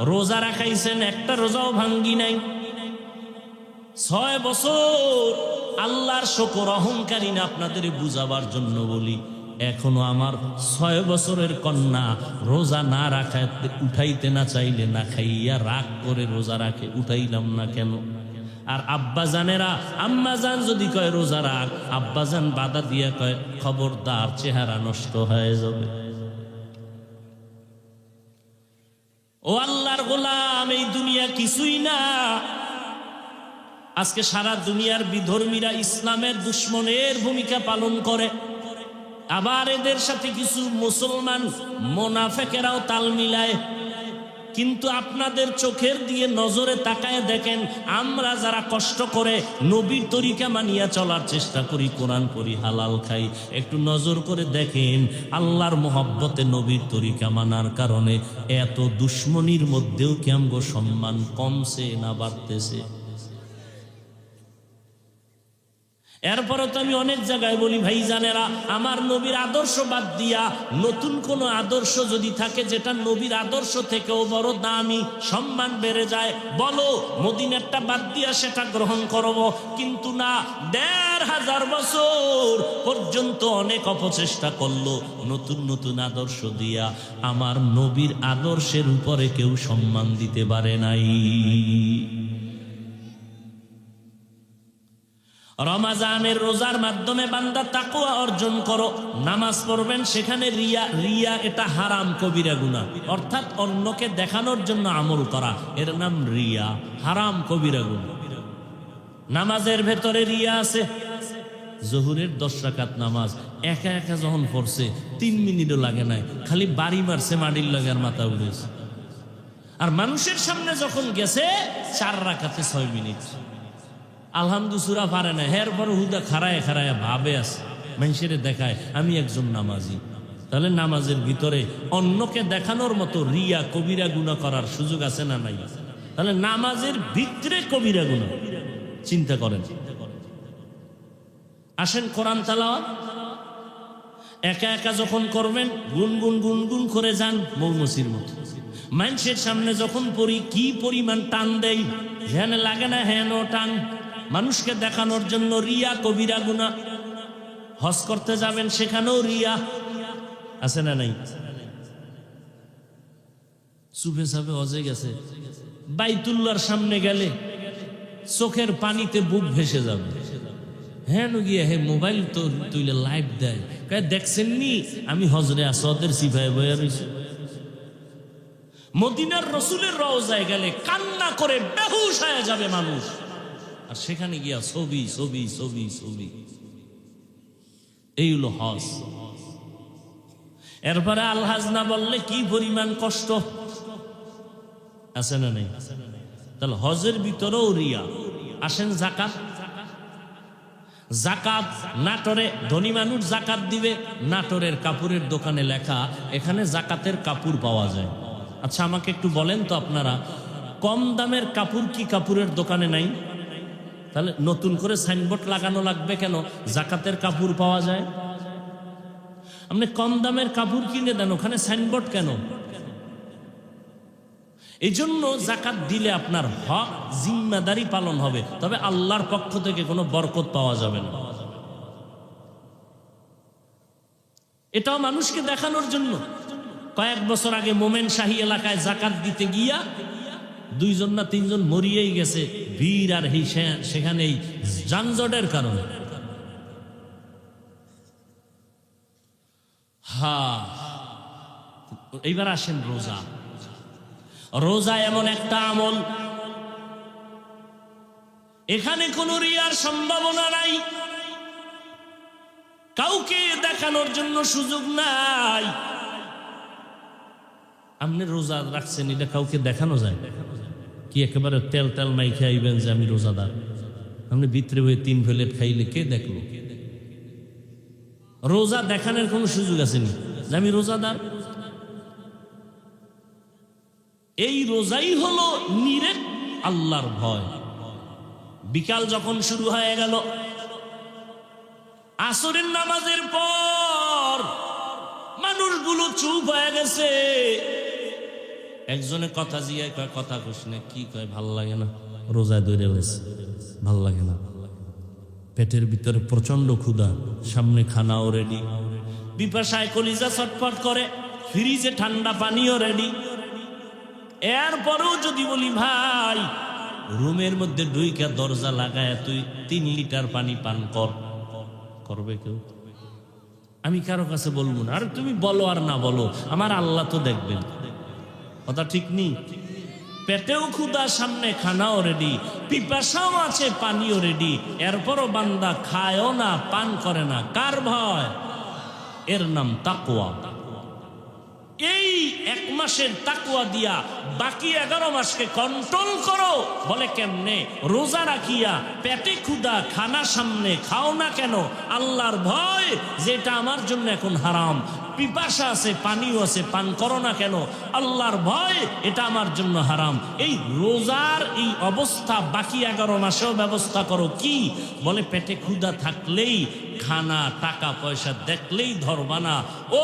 রোজা রাখাইছেন, একটা রোজাও ভাঙ্গি নাই। 6 বছর, আল্লাহর শুকর, অহংকারী না, আপনাদের বুঝাবার জন্য বলি। এখনো আমার 6 বছরের কন্যা রোজা না রাখাতে, উঠাইতে না চাইলে না খাইয়া রাগ করে রোজা রাখে, উঠাইলাম না কেন? আর আব্বা জানেরা, আম্মা জান যদি কয় রোজা রাখ, আব্বা জান বাধা দিয়া কয় খবরদার, চেহারা নষ্ট হয়ে যাবে। ও আল্লাহর গোলাম, এই দুনিয়া কিছুই না। আজকে সারা দুনিয়ার বিধর্মীরা ইসলামের দুশ্মনের ভূমিকা পালন করে, আবার এদের সাথে কিছু মুসলমান মোনাফেকেরাও তাল মিলায়। কিন্তু আপনাদের চোখের দিয়ে নজরে তাকায় দেখেন, আমরা যারা কষ্ট করে নবীর তরিকা মানিয়া চলার চেষ্টা করি, কোরআন পড়ি, হালাল খাই, একটু নজর করে দেখেন আল্লাহর মোহব্বতে নবীর তরিকা মানার কারণে এত দুশ্মনির মধ্যেও কি আমগো সম্মান কমছে না বাড়তেছে? এরপরও তো আমি অনেক জায়গায় বলি, ভাই জানেরা, আমার নবীর আদর্শ বাদ দিয়া নতুন কোন আদর্শ যদি থাকে যেটা নবীর আদর্শ থেকেও বড় দামি, সম্মান বেড়ে যায়, বলো মদিনারটা বাদ দিয়া সেটা গ্রহণ করব। কিন্তু না, 1500 বছর পর্যন্ত অনেক অপচেষ্টা করলো, নতুন নতুন আদর্শ দিয়া আমার নবীর আদর্শের উপরে কেউ সম্মান দিতে পারে নাই। রমাজানের রোজার মাধ্যমে বান্দা তাকওয়া অর্জন করো, নামাজ পড়বেন, সেখানে রিয়া এটা হারাম, কবিরা গুনাহ, অর্থাৎ অন্যকে দেখানোর জন্য আমল করা, এর নাম রিয়া, হারাম, কবিরা গুনাহ। নামাজের ভেতরে রিয়া আছে। জোহরের 10 রাকাত নামাজ একা একা যখন পড়ছে 3 মিনিটও লাগে নাই, খালি বাড়ি মারছে, মাটির লাগার মাথা উঠেছে। আর মানুষের সামনে যখন গেছে 4 রাকাতে 6 মিনিট, আলহামদুলিল্লাহ পারে না, এর পর হুদা খাড়ায় খাড়ায় ভাবে আছে, মানুষের দেখায় আমি একজন নামাজি। তাহলে নামাজের ভিতরে অন্যকে দেখানোর মতো রিয়া, কবিরা গুনাহ করার সুযোগ আছে না নাই? তাহলে নামাজের ভিতরে কবিরা গুনাহ, চিন্তা করেন। আসেন কোরআন তেলাওয়াত একা একা যখন করবেন, গুনগুন গুনগুন করে যান মৌমাছির মতো। মানুষের সামনে যখন পড়ি কি পরিমাণ টান দেই, যেন লাগে না হেন টান, মানুষকে দেখানোর জন্য রিয়া, কবিরা গুনাহ। হজ করতে যাবেন, সেখানেও রিয়া আছে না নাই? চুপে চাপে হজে গেছে, বাইতুল্লাহর সামনে গেলে চোখের পানিতে বুক ভেসে যাবে। হ্যাঁ গিয়ে হে মোবাইল তো তুইলে লাইভ দেয়, দেখছেন নি আমি হজরে আসদের সিফায় বয়ে রয়েছি। মদিনার রসুলের রওজায় গেলে কান্না করে বেহুশ হয়ে যাবে মানুষ, আর সেখানে গিয়া ছবি ছবি ছবি ছবি। এই হলো হজ। এরপরে আলহাজ না বললে কি পরিমাণ কষ্ট আছে না নেই? তাহলে হজের ভিতরেও রিয়া। আসেন জাকাত। জাকাত নাটোরে ধনী মানুষ জাকাত দিবে, নাটোরের কাপড়ের দোকানে লেখা এখানে জাকাতের কাপড় পাওয়া যায়। আচ্ছা আমাকে একটু বলেন তো আপনারা, কম দামের কাপড় কি কাপড়ের দোকানে নাই? তাহলে নতুন করে সাইনবোর্ড লাগানো লাগবে কেন জাকাতের কাপড় পাওয়া যায়? আপনি কম দামের কাপড় কিনে দেন, ওখানে সাইনবোর্ড কেন? এই জন্য জাকাত দিলে আপনার হক জিম্মাদারি পালন হবে, তবে আল্লাহর পক্ষ থেকে কোনো বরকত পাওয়া যাবে না। এটাও মানুষকে দেখানোর জন্য। কয়েক বছর আগে মোমেন শাহী এলাকায় জাকাত দিতে গিয়া 2জন না 3জন মরিয়েই গেছে, ভিড় আর সেখানেই যানজটের কারণে। এইবার আসেন রোজা। রোজা এমন একটা আমল, এখানে কোনো রিয়ার সম্ভাবনা নাই, কাউকে দেখানোর জন্য সুযোগ নাই। আপনি রোজা রাখছেন, এটা কাউকে দেখানো যায় কি? একেবারে তেল তেল মাই খাইবেন যে আমি রোজাদার, আপনি ভিতরে হয়ে 3 প্লেট খাইলে কে দেখলো? রোজা দেখানোর কোনো সুযোগ আসেনি যে আমি রোজাদার। এই রোজাই হলো নিরেট আল্লাহর ভয়। বিকাল যখন শুরু হয়ে গেল, আসরের নামাজের পর মানুষগুলো চুপ হয়ে গেছে। একজনে কথা জিজ্ঞাসা কয়, কথা কইস না, কি কয়, ভাল লাগে না, রোজায় ধরে হয়েছে, ভাল লাগে না, পেটের ভিতরে প্রচন্ড ক্ষুধা, সামনে খানাও রেডি, পিপাসায় কলিজা ছটফট করে, ফ্রিজে ঠান্ডা পানিও রেডি। এরপরেও যদি বলি ভাই রুমের মধ্যে ঢুইকা দরজা লাগায় তুই 3 লিটার পানি পান কর, করবে কেউ? আমি কারো কাছে বলবো না, আর তুমি বলো আর না বলো, আমার আল্লাহ তো দেখবেন। কথা ঠিক নেই? পেটেও ক্ষুধা, সামনে খানাও রেডি, পিপাসাও আছে, পানিও রেডি, এরপরও বান্দা খায়ও না, পান করে না। কার ভয়? এর নাম তাকওয়া। এই 1 মাসের তাকওয়া দিয়া বাকি 11 মাসকে কন্ট্রোল করো। বলে কেমনে? রোজা রাখিয়া পেটে ক্ষুধা, খানা সামনে, খাও না কেন? আল্লাহর ভয়, যেটা আমার জন্য এখন হারাম। পিপাসা আছে, পানিও আছে, পান করো না কেন? আল্লাহর ভয়, এটা আমার জন্য হারাম। এই রোজার এই অবস্থা বাকি 11 মাসেও ব্যবস্থা করো। কি বলে? পেটে ক্ষুধা থাকলেই খানা, টাকা পয়সা দেখলেই ধরবা না,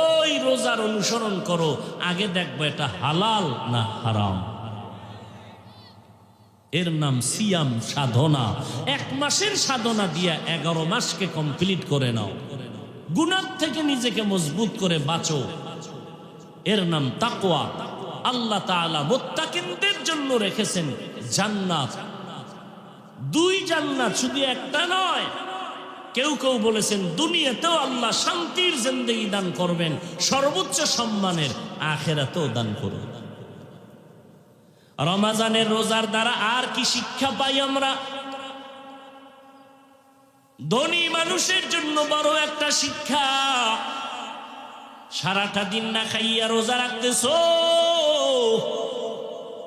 ওই রোজার অনুসরণ করো। আগে দেখবো এটা হালাল না হারাম। এর নাম সিয়াম, সাধনা। 1 মাসের সাধনা দিয়া 11 মাসকে কমপ্লিট করে নাও। গুনাহ থেকে নিজেকে মজবুত করে বাঁচো। এর নাম তাকওয়া। আল্লাহ তাআলা মুত্তাকিনদের জন্য রেখেছেন জান্নাত। 2 জান্নাত, শুধু একটা নয়। কেউ কেউ বলেছেন দুনিয়াতেও আল্লাহ শান্তির জিন্দেগি দান করবেন, সর্বোচ্চ সম্মানের, আখিরাতেও দান করবেন। রমজানের রোজার দ্বারা আর কি শিক্ষা পাই আমরা? ধনী মানুষের জন্য বড় একটা শিক্ষা। সারাটা দিন না খাইয়া রোজা রাখতেছো,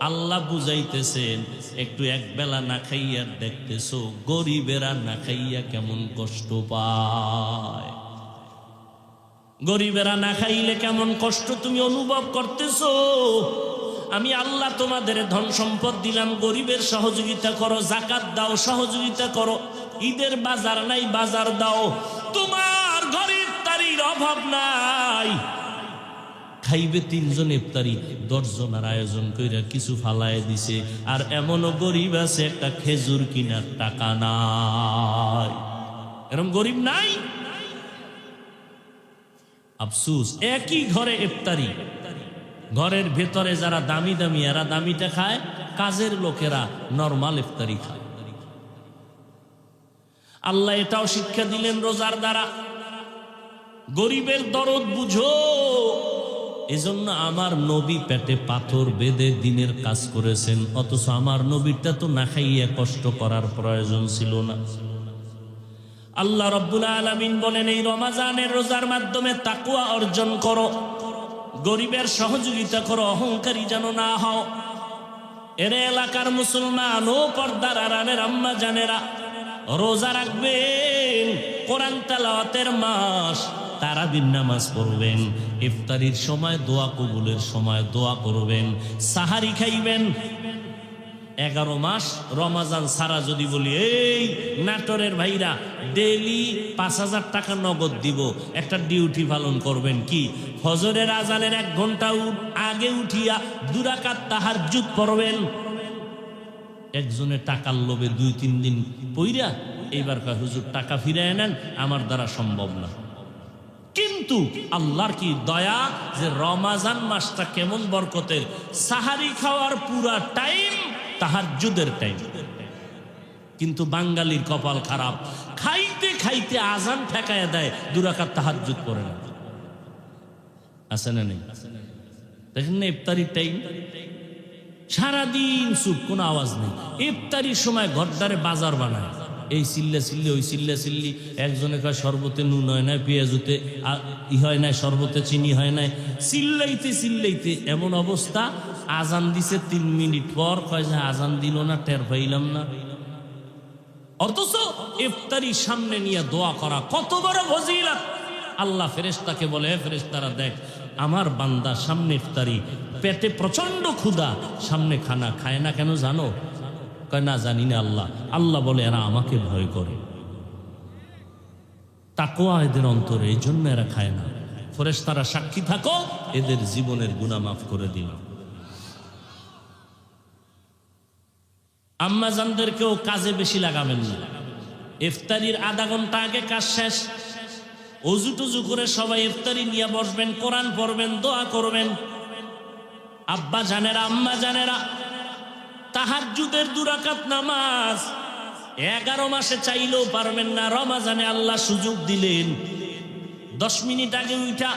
আল্লাহ বুঝাইতেছেন একটু একবেলা না খাইয়া দেখতেছো গরিবেরা না খাইয়া কেমন কষ্ট পায়। গরিবেরা না খাইলে কেমন কষ্ট তুমি অনুভব করতেছো। আমি আল্লাহ তোমাদের ধন সম্পদ দিলাম, গরিবের সহযোগিতা করো, জাকাত দাও, সহযোগিতা করো। ঈদের বাজার নাই, বাজার দাও। তোমার ঘরে ইফতারির অভাব নাই, খাইবে 3 জন ইফতারি, 10 জনের আয়োজন কইরা কিছু ফালায় দিছে। আর এমনও গরিব আছে একটা খেজুর কিনার টাকা নাই। এরকম গরিব নাই? আফসোস, একই ঘরে ইফতারি, ঘরের ভেতরে যারা দামি দামি এরা দামিটা খায়, কাজের লোকেরা নরমাল ইফতারি খায়। আল্লাহ এটাও শিক্ষা দিলেন রোজার দ্বারা, গরিবের দরদ বুঝো। এজন্য আমার নবী পেটে পাথর বেঁধে দিনের কাজ করেছেন, অথচ আমার নবীটা তো না খাইয়ে কষ্ট করার প্রয়োজন ছিল না। আল্লাহ রাব্বুল আলামিন বলেন এই রমজানের রোজার মাধ্যমে তাকওয়া অর্জন করো, গরিবের সহযোগিতা করো, অহংকারী যেন না হও। এর এলাকার মুসলমান ও পর্দার আড়ালের আম্মা জানেরা, রোজা রাখবেন, কোরআন তেলাওয়াতের মাস, তারাবির নামাজ পড়বেন, ইফতারির সময় দোয়া কবুলের সময় দোয়া করবেন, সাহারি খাইবেন। 11 মাস রমজান সারা যদি বলি এই নাটোরের ভাইরা ডেইলি 5000 টাকা নগদ দিব, একটা ডিউটি পালন করবেন। কি? ফজরের আজানের 1 ঘন্টা আগে উঠিয়া 2 রাকাত তাহাজ্জুদ পড়বেন। একজনের টাকার লোভে 2-3 দিন পইরা এইবার কয় হুজুর টাকা ফিরায় নেন, আমার দ্বারা সম্ভব না। কিন্তু আল্লাহর কি দয়া যে রমজান মাসটা কেমন বরকতের। সাহারি খাওয়ার পুরা টাইম তাহাজ্জুদের টাইম। কিন্তু বাঙালির কপাল খারাপ, খাইতে খাইতে আজান ঠেকায়া দেয়, 2 রাকাত তাহাজ্জুদ পড়ে না। আছে না নেই? দেখেন না ইফতারির টাইম, সারাদিন চুপ, কোনো আওয়াজ নেই। ইফতারির সময় ঘরদারে বাজার বানায়, এই চিল্লা চিল্লি, ওই চিল্লা চিল্লি। একজনে কয় শরবতে নুন হয় না, পেঁয়াজুতে ই হয় না, শরবতে চিনি হয় না, চিল্লাইতে চিল্লাইতে এমন অবস্থা। আজান দিছে 3 মিনিট পর কয় যে আজান দিল না, টের পাইলাম না। অথচ ইফতারি সামনে নিয়ে দোয়া করা কত বড় ফজিলত। আল্লাহ ফেরেশতাকে বলে, হে ফেরেশতারা দেখ, আমার বান্দা সামনে ইফতারি, পেটে প্রচন্ড ক্ষুধা, সামনে খানা খায় না কেন জানো? কয় না, জানি না আল্লাহ। আল্লাহ বলে এরা আমাকে ভয় করে, তাকওয়া এদের অন্তরে, এই জন্য এরা খায় না। ফেরেশতারা সাক্ষী থাকো, এদের জীবনের গুনাহ মাফ করে দিলাম। আম্মাজানদেরকেও কাজে বেশি লাগাবেন না। ইফতারির আধা ঘন্টা আগে কাজ শেষ, অজু টুজু করে সবাই ইফতারি নিয়ে বসবেন, কোরআন পড়বেন, দোয়া করবেন। আব্বা জানেরা, আম্মা জানেরা, তাহাজ্জুদের 2 রাকাত নামাজ 11 মাসে চাইলেও পারবেন না। রমাজানে আল্লাহ সুযোগ দিলেন, 10 মিনিট আগে উঠা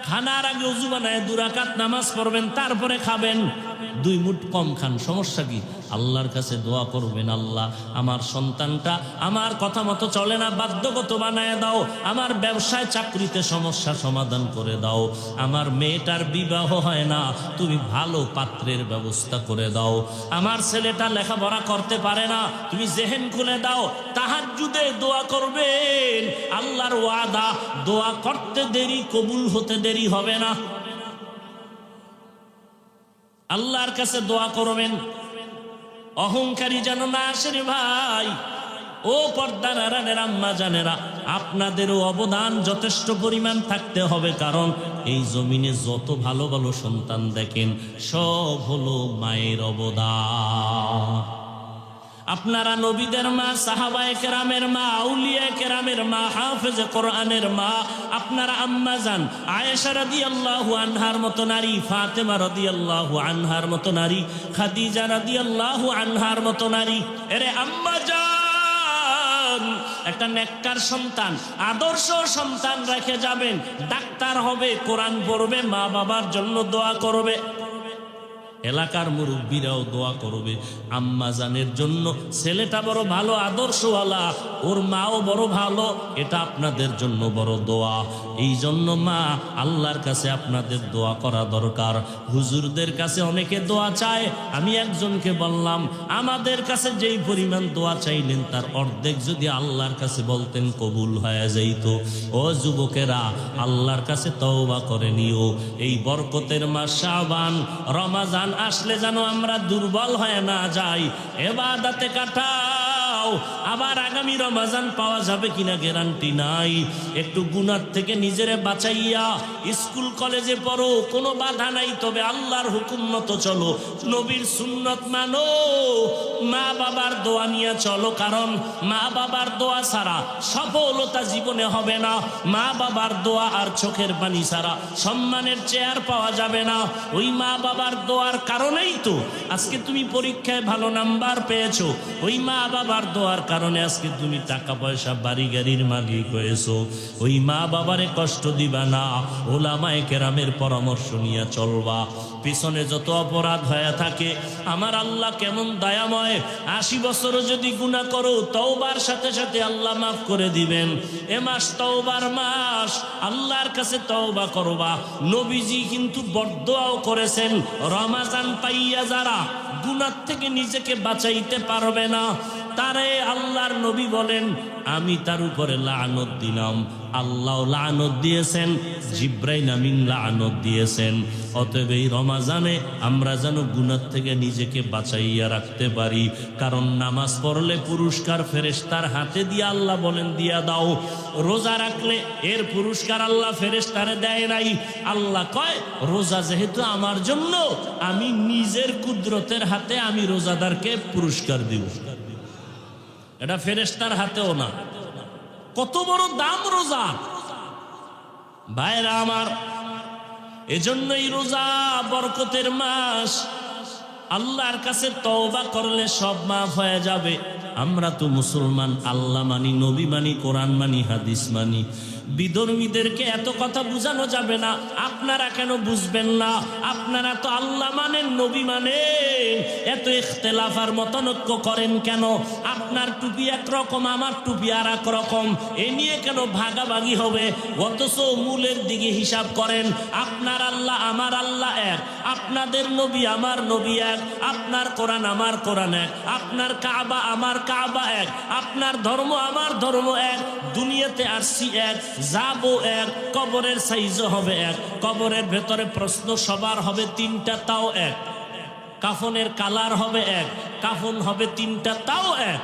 খানার আগে ওযু বানায় 2 রাকাত নামাজ পড়বেন, তারপরে খাবেন। 2 মুঠ কম খান, সমস্যা কি? আল্লাহর কাছে দোয়া করবেন, আল্লাহ আমার সন্তানটা আমার কথা মতো চলে না, বাধ্যগত বানায় দাও। আমার ব্যবসায় চাকরিতে সমস্যা সমাধান করে দাও। আমার মেয়েটার বিবাহ হয় না, তুমি ভালো পাত্রের ব্যবস্থা করে দাও। আমার ছেলেটা লেখাপড়া করতে পারে না, তুমি জেহেন খুলে দাও। তাহাজ্জুদে দোয়া করবেন, আল্লাহর ওয়াদা, দোয়া করতে দেরি, কবুল হতে দেরি হবে না। আল্লাহর কাছে দোয়া করবেন, অহংকারী যেন না আসে রে ভাই। ও পর্দার আড়ালের আম্মা জানেরা, আপনাদেরও অবদান যথেষ্ট পরিমাণ থাকতে হবে, কারণ এই জমিনে যত ভালো ভালো সন্তান দেখেন সব হলো মায়ের অবদান। আপনারা নবীদের মা, সাহাবায়ে কেরামের মা, আউলিয়া কেরামের মা, হাফেজে কোরআনের মা। আপনারা আম্মা জান আয়েশা রাদিয়াল্লাহু আনহার মতো নারী, ফাতেমা রাদিয়াল্লাহু আনহার মতো নারী, খাদিজা রাদিয়াল্লাহু আনহার মতো নারী। এরে আম্মা জান, একটা নেককার সন্তান, আদর্শ সন্তান রেখে যাবেন। ডাক্তার হবে, কোরআন পড়বে, মা বাবার জন্য দোয়া করবে, এলাকার মুরব্বীরাও দোয়া করবে। আম্মা জানের জন্য ছেলেটা বড় ভালো, আদর্শওয়ালা, ওর মাও বড় ভালো, এটা আপনাদের জন্য বড় দোয়া। এই জন্য মা, আল্লাহর কাছে আপনাদের দোয়া করা দরকার। হুজুরদের কাছে অনেকে দোয়া চায়, আমি একজনকে বললাম আমাদের কাছে যেই পরিমাণ দোয়া চাইলেন তার অর্ধেক যদি আল্লাহর কাছে বলতেন কবুল হয়ে যাইত। ও যুবকেরা, আল্লাহর কাছে তওবা করে নিও। এই বরকতের মাস শাবান, রমাজান আসলে যেন আমরা দুর্বল হয়ে না যাই, ইবাদতে কাটাও। আবার আগামী রমজান পাওয়া যাবে কিনা গ্যারান্টি নাই। একটু গুনাহ থেকে নিজেরে বাঁচাইয়া স্কুল কলেজে পড়ো, কোনো বাধা নাই, তবে আল্লাহর হুকুম মতো চলো, নবীর সুন্নত মানো, মা বাবার দোয়া নিয়ে চলো। কারণ মা বাবার দোয়া ছাড়া সফলতা জীবনে হবে না। মা বাবার দোয়া আর চোখের পানি ছাড়া সম্মানের চেয়ার পাওয়া যাবে না। ওই মা বাবার দোয়ার কারণেই তো আজকে তুমি পরীক্ষায় ভালো নাম্বার পেয়েছো। ওই মা বাবার দোয়ার কারণে আজকে তুমি টাকা পয়সা, বাড়ি গাড়ির মালিক হয়েছো। ওই মা বাবারে কষ্ট দিবা না, ওলামায়ে কেরামের পরামর্শ নিয়ে চলবা। পিছনে যত অপরাধ হয়ে থাকে, আমার আল্লাহ কেমন দয়াময়, 80 বছরও যদি গুনাহ করো তওবার সাথে সাথে আল্লাহ মাফ করে দিবেন। এ মাস তওবার মাস, আল্লাহর কাছে তওবা করবা। নবীজি কিন্তু বদদোয়াও করেছেন, রমাজান পাইয়া যারা গুনাহ থেকে নিজেকে বাঁচাইতে পারবে না, তারে আল্লাহর নবী বলেন আমি তার উপরে লানত দিলাম। আল্লাহ লানত দিয়েছেন, জিব্রাইল আমিন লানত দিয়েছেন। অতএব এই রমাজানে আমরা যেন গুনাহ থেকে নিজেকে বাঁচাইয়া রাখতে পারি। কারণ নামাজ পড়লে পুরস্কার ফেরেশতার হাতে দিয়ে আল্লাহ বলেন দিয়া দাও। রোজা রাখলে এর পুরস্কার আল্লাহ ফেরেশতারে দেয় নাই। আল্লাহ কয় রোজা যেহেতু আমার জন্য, আমি নিজের কুদরতের হাতে আমি রোজাদারকে পুরস্কার দিব, এটা ফেরেশতার হাতেও না। কত বড় দাম রোজা ভাইরা আমার। এজন্যই রোজা বরকতের মাস। আল্লাহর কাছে তওবা করলে সব মাফ হয়ে যাবে। আমরা তো মুসলমান, আল্লাহ মানি, নবী মানি, কোরআন মানি, হাদিস মানি। বিধর্মীদেরকে এত কথা বুঝানো যাবে না। আপনারা কেন বুঝবেন না? আপনারা তো আল্লাহ মানেন, নবী মানেন, এত ইখতিলাফ আর মতানৈক্য করেন কেন? আপনার টুপি একরকম, আমার টুপি আর এক রকম, এ নিয়ে কেন ভাগাভাগি হবে? অথচ মূলের দিকে হিসাব করেন, আপনার আল্লাহ আমার আল্লাহ এক, আপনাদের নবী আমার নবী এক, আপনার কোরআন আমার কোরআন এক, আপনার কাবা আমার কাবা এক, আপনার ধর্ম আমার ধর্ম এক। দুনিয়াতে আসছি এক, যাবো এক, কবরের সাইজও হবে এক, কবরের ভেতরে প্রশ্ন সবার হবে 3টা, তাও এক। কাফনের কালার হবে এক, কাফন হবে তিনটা, তাও এক।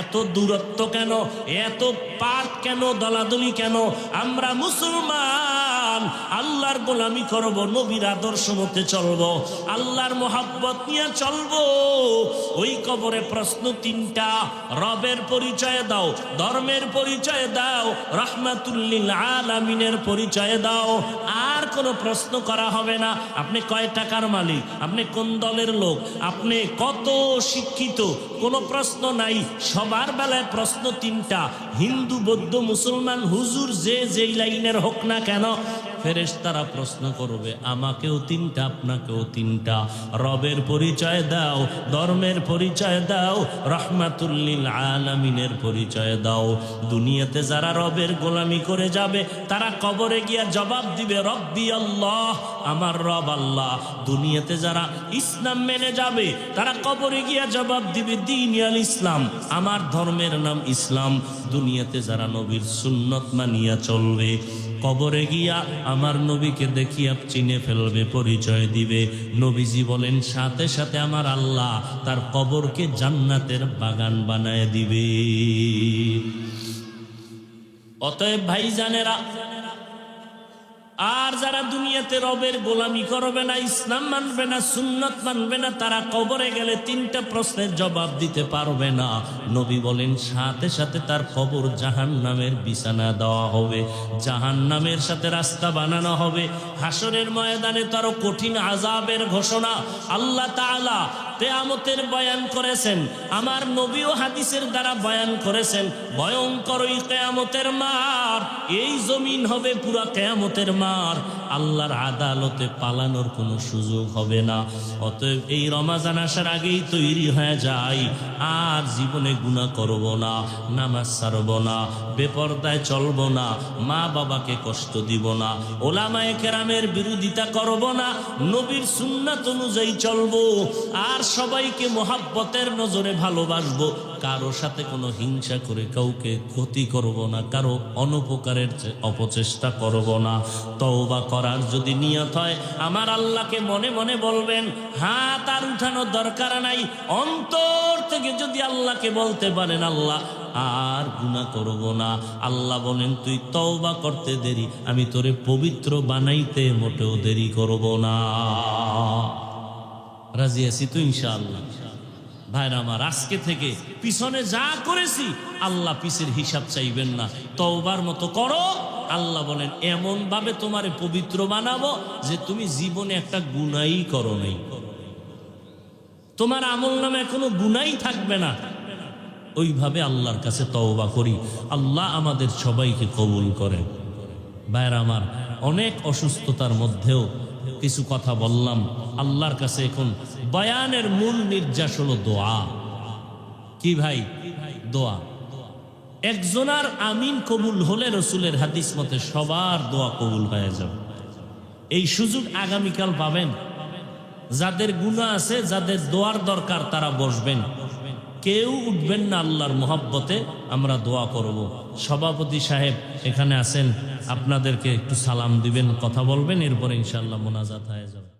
এত দূরত্ব কেন, এত পার্ট কেন, দলাদলি কেন? আমরা মুসলমান, আল্লাহর গোলামি করব, নবীর আদর্শ মতে চলবো, আল্লাহর মোহাব্বত নিয়ে চলবো। ওই কবরে প্রশ্ন তিনটা, রবের পরিচয় দাও, ধর্মের পরিচয় দাও, রাহমাতুল লিল আলামিনের পরিচয় দাও। আর কোনো প্রশ্ন করা হবে না। আপনি কয় টাকার মালিক, আপনি কোন দলের লোক, আপনি কত শিক্ষিত, কোনো প্রশ্ন নাই। সবার বেলায় প্রশ্ন তিনটা, হিন্দু, বৌদ্ধ, মুসলমান, হুজুর যে যেই লাইনের হোক না কেন, ফেরেশতারা প্রশ্ন করবে, আমাকেও তিনটা, আপনাকেও তিনটা। রবের পরিচয় দাও, ধর্মের পরিচয় দাও, রাহমাতুল লিল আলামিনের পরিচয় দাও। দুনিয়াতে যারা রবের গোলামি করে যাবে, তারা কবরে গিয়া জবাব দিবে, রব্বি আল্লাহ, আমার রব আল্লাহ। দুনিয়াতে যারা ইসলাম মেনে যাবে, তারা কবরে গিয়া জবাব দিবে, দ্বীন আল ইসলাম, আমার ধর্মের নাম ইসলাম। দুনিয়াতে যারা নবীর সুন্নত মানিয়া চলবে, কবরে গিয়া আমার নবীকে দেখিয়া চিনে ফেলবে, পরিচয় দিবে। নবীজি বলেন, সাথে সাথে আমার আল্লাহ তার কবরকে জান্নাতের বাগান বানায় দিবে। অতএব ভাইজানেরা, আর যারা দুনিয়াতে রবের গোলামি করবে না, ইসলাম মানবে না, সুন্নত মানবে না, তারা কবরে গেলে তিনটা প্রশ্নের জবাব দিতে পারবে না। নবী বলেন, সাথে সাথে তার কবর জাহান্নামের বিছানা দেওয়া হবে, জাহান্নামের সাথে রাস্তা বানানো হবে। হাসরের ময়দানে তার কঠিন আযাবের ঘোষণা আল্লাহ তাআলা কিয়ামতের বয়ান করেছেন, আমার নবী ও হাদিসের দ্বারা বয়ান করেছেন। ভয়ঙ্কর এই কিয়ামতের মার, এই জমিন হবে পুরা কিয়ামতের মার। আল্লাহর আদালতে পালানোর কোনো সুযোগ হবে না। অতএব এই রমাজান আসার আগেই তৈরি হয়ে যায়, আর জীবনে গুনাহ করব না, নামাজ ছাড়ব না, বেপরদায় চলব না, মা বাবাকে কষ্ট দিব না, ওলামায়ে কেরামের বিরোধিতা করব না, নবীর সুন্নাত অনুযায়ী চলব, আর সবাইকে মোহাব্বতের নজরে ভালোবাসবো। কারো সাথে কোনো হিংসা করে কাউকে ক্ষতি করব না, কারো অনুপকারের অপচেষ্টা করব না। তওবা করার যদি নিয়ত হয়, আমার আল্লাহকে মনে মনে বলবেন, হাত আর উঠানোর দরকার নাই। অন্তর থেকে যদি আল্লাহকে বলতে পারেন, আল্লাহ আর গুনাহ করব না, আল্লাহ বলেন, তুই তওবা করতে দেরি, আমি তোরে পবিত্র বানাইতে মোটেও দেরি করব না। রাজি আছি তো ইনশাআল্লাহ? ভাইরা আমার, আজকে থেকে পিছনে যা করেছি, আল্লাহ পিছের হিসাব চাইবেন না, তওবার মতো করো। আল্লাহ বলেন, এমন ভাবে তোমারে পবিত্র বানাবো যে তুমি জীবনে একটা গুনাহই করো নাই, তোমার আমল নামে কোনো গুনাহই থাকবে না। ওইভাবে আল্লাহর কাছে তওবা করি, আল্লাহ আমাদের সবাইকে কবুল করেন। ভাইরা আমার, অনেক অসুস্থতার মধ্যেও কিছু কথা বললাম। আল্লাহর কাছে এখন বয়ানের মূল নির্যাস হলো দোয়া। কি ভাই? দোয়া। একজনার আমিন কবুল হলে রসুলের হাদিস মতে সবার দোয়া কবুল হয়ে যাবে। এই সুযোগ আগামীকাল পাবেন। যাদের গুনাহ আছে, যাদের দোয়ার দরকার, তারা বসবেন, কেউ উঠবেন না। আল্লাহর মোহাব্বতে আমরা দোয়া করব। সভাপতি সাহেব এখানে আছেন, আপনাদেরকে একটু সালাম দিবেন, কথা বলবেন, এরপরে ইনশাআল্লাহ মোনাজাত হয়ে যাবে।